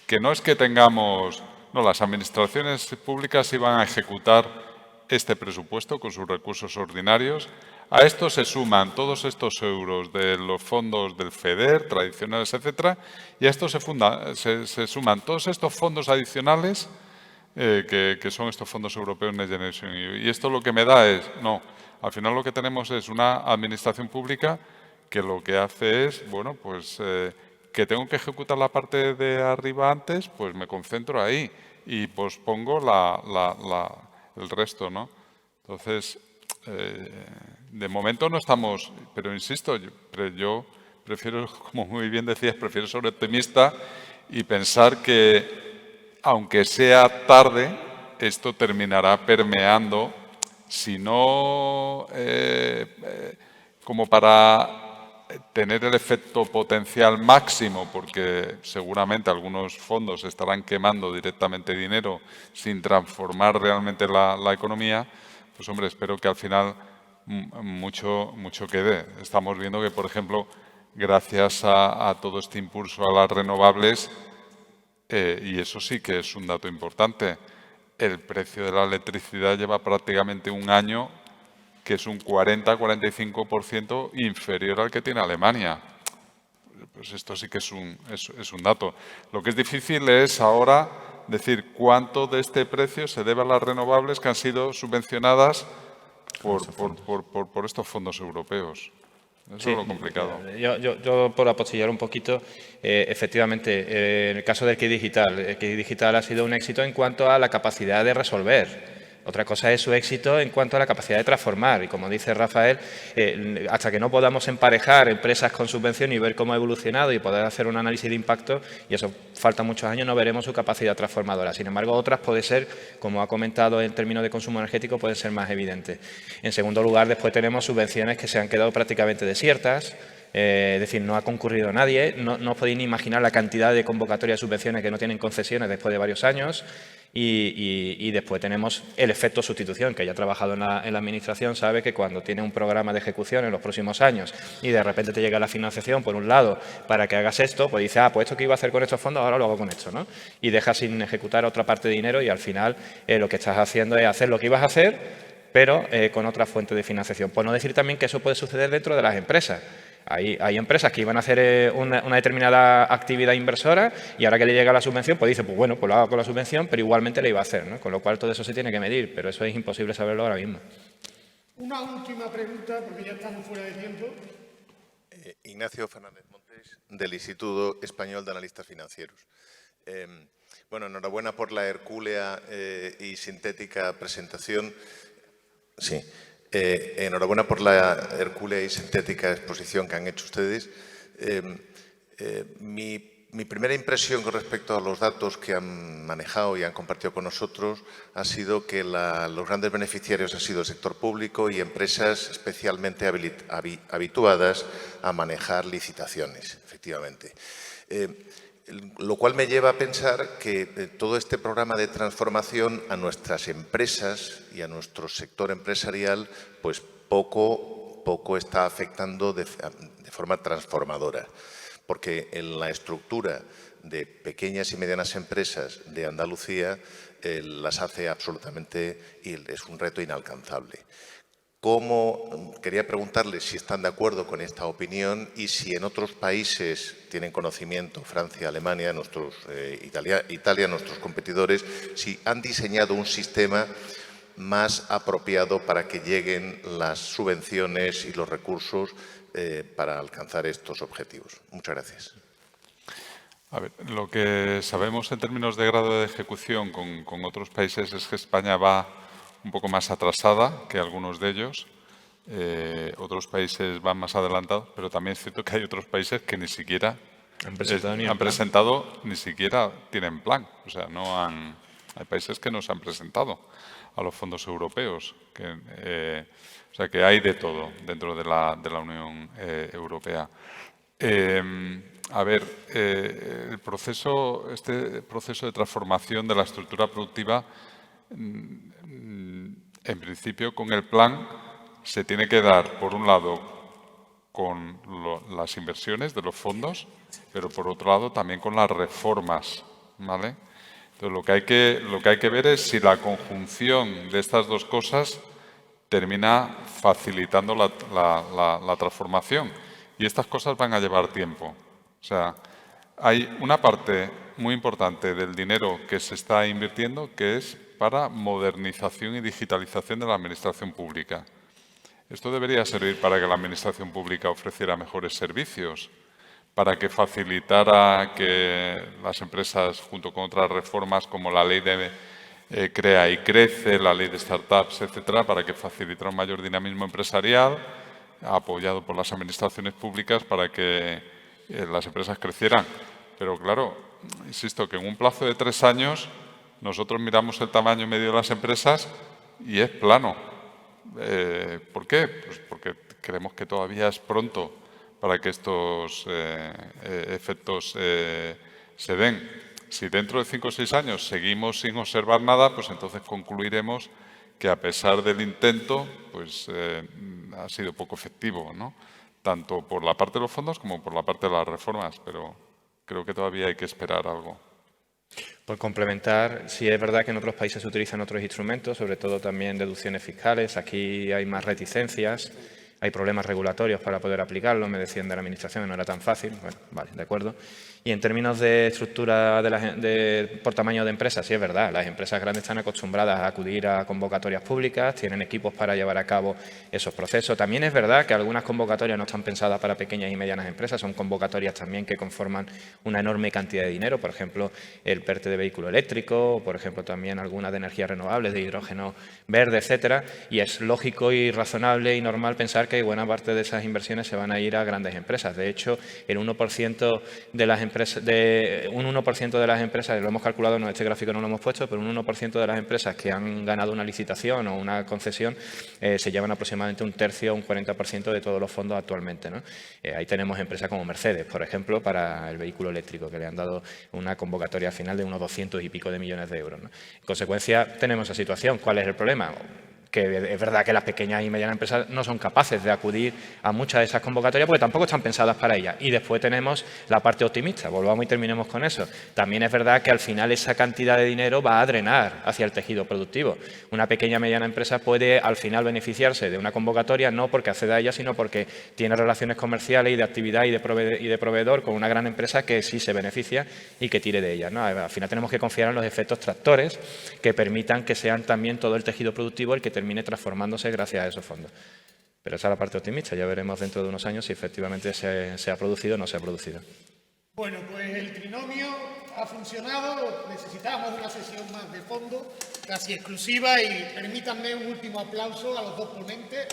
que no es que tengamos... No, las administraciones públicas iban a ejecutar este presupuesto con sus recursos ordinarios. A esto se suman todos estos euros de los fondos del FEDER, tradicionales, etcétera, y a esto se suman todos estos fondos adicionales que son estos fondos europeos Next Generation EU. Y esto lo que me da es, no, al final lo que tenemos es una administración pública que lo que hace es, bueno, pues que tengo que ejecutar la parte de arriba antes, pues me concentro ahí y pospongo el resto, ¿no? Entonces, de momento no estamos, pero insisto, yo prefiero, como muy bien decías, prefiero ser optimista y pensar que, aunque sea tarde, esto terminará permeando, si no como para tener el efecto potencial máximo, porque seguramente algunos fondos estarán quemando directamente dinero sin transformar realmente la economía, pues hombre, espero que al final mucho quede. Estamos viendo que, por ejemplo, gracias a todo este impulso a las renovables, y eso sí que es un dato importante, el precio de la electricidad lleva prácticamente un año que es un 40-45% inferior al que tiene Alemania. Pues esto sí que es un dato. Lo que es difícil es ahora decir cuánto de este precio se debe a las renovables que han sido subvencionadas por estos fondos europeos. Eso es lo complicado. Yo por apostillar un poquito, efectivamente, en el caso del KIT Digital, el KIT Digital ha sido un éxito en cuanto a la capacidad de resolver. Otra cosa es su éxito en cuanto a la capacidad de transformar. Y como dice Rafael, hasta que no podamos emparejar empresas con subvención y ver cómo ha evolucionado y poder hacer un análisis de impacto, y eso falta muchos años, no veremos su capacidad transformadora. Sin embargo, otras puede ser, como ha comentado en términos de consumo energético, pueden ser más evidentes. En segundo lugar, después tenemos subvenciones que se han quedado prácticamente desiertas. Es decir, no ha concurrido nadie. No os podéis ni imaginar la cantidad de convocatorias de subvenciones que no tienen concesiones después de varios años. Y después tenemos el efecto sustitución, que ya ha trabajado en la Administración, sabe que cuando tiene un programa de ejecución en los próximos años y de repente te llega la financiación, por un lado, para que hagas esto, pues dices, pues esto que iba a hacer con estos fondos, ahora lo hago con esto, ¿no? Y dejas sin ejecutar otra parte de dinero y al final lo que estás haciendo es hacer lo que ibas a hacer, pero con otra fuente de financiación. Por no decir también que eso puede suceder dentro de las empresas. Hay empresas que iban a hacer una determinada actividad inversora y ahora que le llega la subvención, pues dice, pues bueno, pues lo hago con la subvención, pero igualmente le iba a hacer, ¿no? Con lo cual todo eso se tiene que medir, pero eso es imposible saberlo ahora mismo. Una última pregunta, porque ya estamos fuera de tiempo. Ignacio Fernández Montes, del Instituto Español de Analistas Financieros. Bueno, enhorabuena por la hercúlea y sintética presentación. Sí. Enhorabuena por la hercúlea y sintética exposición que han hecho ustedes. Mi mi primera impresión con respecto a los datos que han manejado y han compartido con nosotros ha sido que los grandes beneficiarios han sido el sector público y empresas especialmente habituadas a manejar licitaciones, efectivamente. Lo cual me lleva a pensar que todo este programa de transformación a nuestras empresas y a nuestro sector empresarial, pues poco está afectando de forma transformadora. Porque en la estructura de pequeñas y medianas empresas de Andalucía las hace absolutamente, y es un reto inalcanzable. Quería preguntarles si están de acuerdo con esta opinión y si en otros países tienen conocimiento, Francia, Alemania, Italia, nuestros competidores, si han diseñado un sistema más apropiado para que lleguen las subvenciones y los recursos para alcanzar estos objetivos. Muchas gracias. A ver, lo que sabemos en términos de grado de ejecución con otros países es que España va un poco más atrasada que algunos de ellos. Otros países van más adelantados, pero también es cierto que hay otros países que ni siquiera ni siquiera tienen plan. O sea, hay países que no se han presentado a los fondos europeos. O sea, que hay de todo dentro de la Unión Europea. Este proceso de transformación de la estructura productiva, en principio, con el plan se tiene que dar, por un lado, con las inversiones de los fondos, pero por otro lado también con las reformas, ¿vale? Entonces, lo que hay que ver es si la conjunción de estas dos cosas termina facilitando la transformación. Y estas cosas van a llevar tiempo. O sea, hay una parte muy importante del dinero que se está invirtiendo que es para modernización y digitalización de la administración pública. Esto debería servir para que la administración pública ofreciera mejores servicios, para que facilitara que las empresas, junto con otras reformas como la ley de Crea y Crece, la ley de startups, etcétera, para que facilitara un mayor dinamismo empresarial, apoyado por las administraciones públicas para que las empresas crecieran. Pero claro, insisto que en un plazo de 3 años nosotros miramos el tamaño medio de las empresas y es plano. ¿Por qué? Pues porque creemos que todavía es pronto para que estos efectos se den. Si dentro de 5 o 6 años seguimos sin observar nada, pues entonces concluiremos que a pesar del intento, pues ha sido poco efectivo, ¿no? Tanto por la parte de los fondos como por la parte de las reformas, pero creo que todavía hay que esperar algo. Por complementar, sí es verdad que en otros países se utilizan otros instrumentos, sobre todo también deducciones fiscales. Aquí hay más reticencias, hay problemas regulatorios para poder aplicarlo. Me decían de la Administración que no era tan fácil. Bueno, vale, de acuerdo. Y en términos de estructura por tamaño de empresas, sí es verdad, las empresas grandes están acostumbradas a acudir a convocatorias públicas, tienen equipos para llevar a cabo esos procesos. También es verdad que algunas convocatorias no están pensadas para pequeñas y medianas empresas, son convocatorias también que conforman una enorme cantidad de dinero, por ejemplo, el PERTE de vehículo eléctrico, por ejemplo, también algunas de energías renovables, de hidrógeno verde, etcétera, y es lógico y razonable y normal pensar que buena parte de esas inversiones se van a ir a grandes empresas. De hecho, el 1% de las empresas, lo hemos calculado, en este gráfico no lo hemos puesto, pero un 1% de las empresas que han ganado una licitación o una concesión se llevan aproximadamente un tercio o un 40% de todos los fondos actualmente, ¿no? Ahí tenemos empresas como Mercedes, por ejemplo, para el vehículo eléctrico, que le han dado una convocatoria final de unos 200 y pico de millones de euros, ¿no? En consecuencia, tenemos esa situación. ¿Cuál es el problema? Que es verdad que las pequeñas y medianas empresas no son capaces de acudir a muchas de esas convocatorias porque tampoco están pensadas para ellas. Y después tenemos la parte optimista, volvamos y terminemos con eso. También es verdad que al final esa cantidad de dinero va a drenar hacia el tejido productivo. Una pequeña y mediana empresa puede al final beneficiarse de una convocatoria no porque acceda a ella, sino porque tiene relaciones comerciales y de actividad y de proveedor con una gran empresa que sí se beneficia y que tire de ella, ¿no? Al final tenemos que confiar en los efectos tractores que permitan que sean también todo el tejido productivo el que termine transformándose gracias a esos fondos. Pero esa es la parte optimista. Ya veremos dentro de unos años si efectivamente se ha producido o no se ha producido. Bueno, pues el trinomio ha funcionado. Necesitábamos una sesión más de fondo, casi exclusiva, y permítanme un último aplauso a los dos ponentes.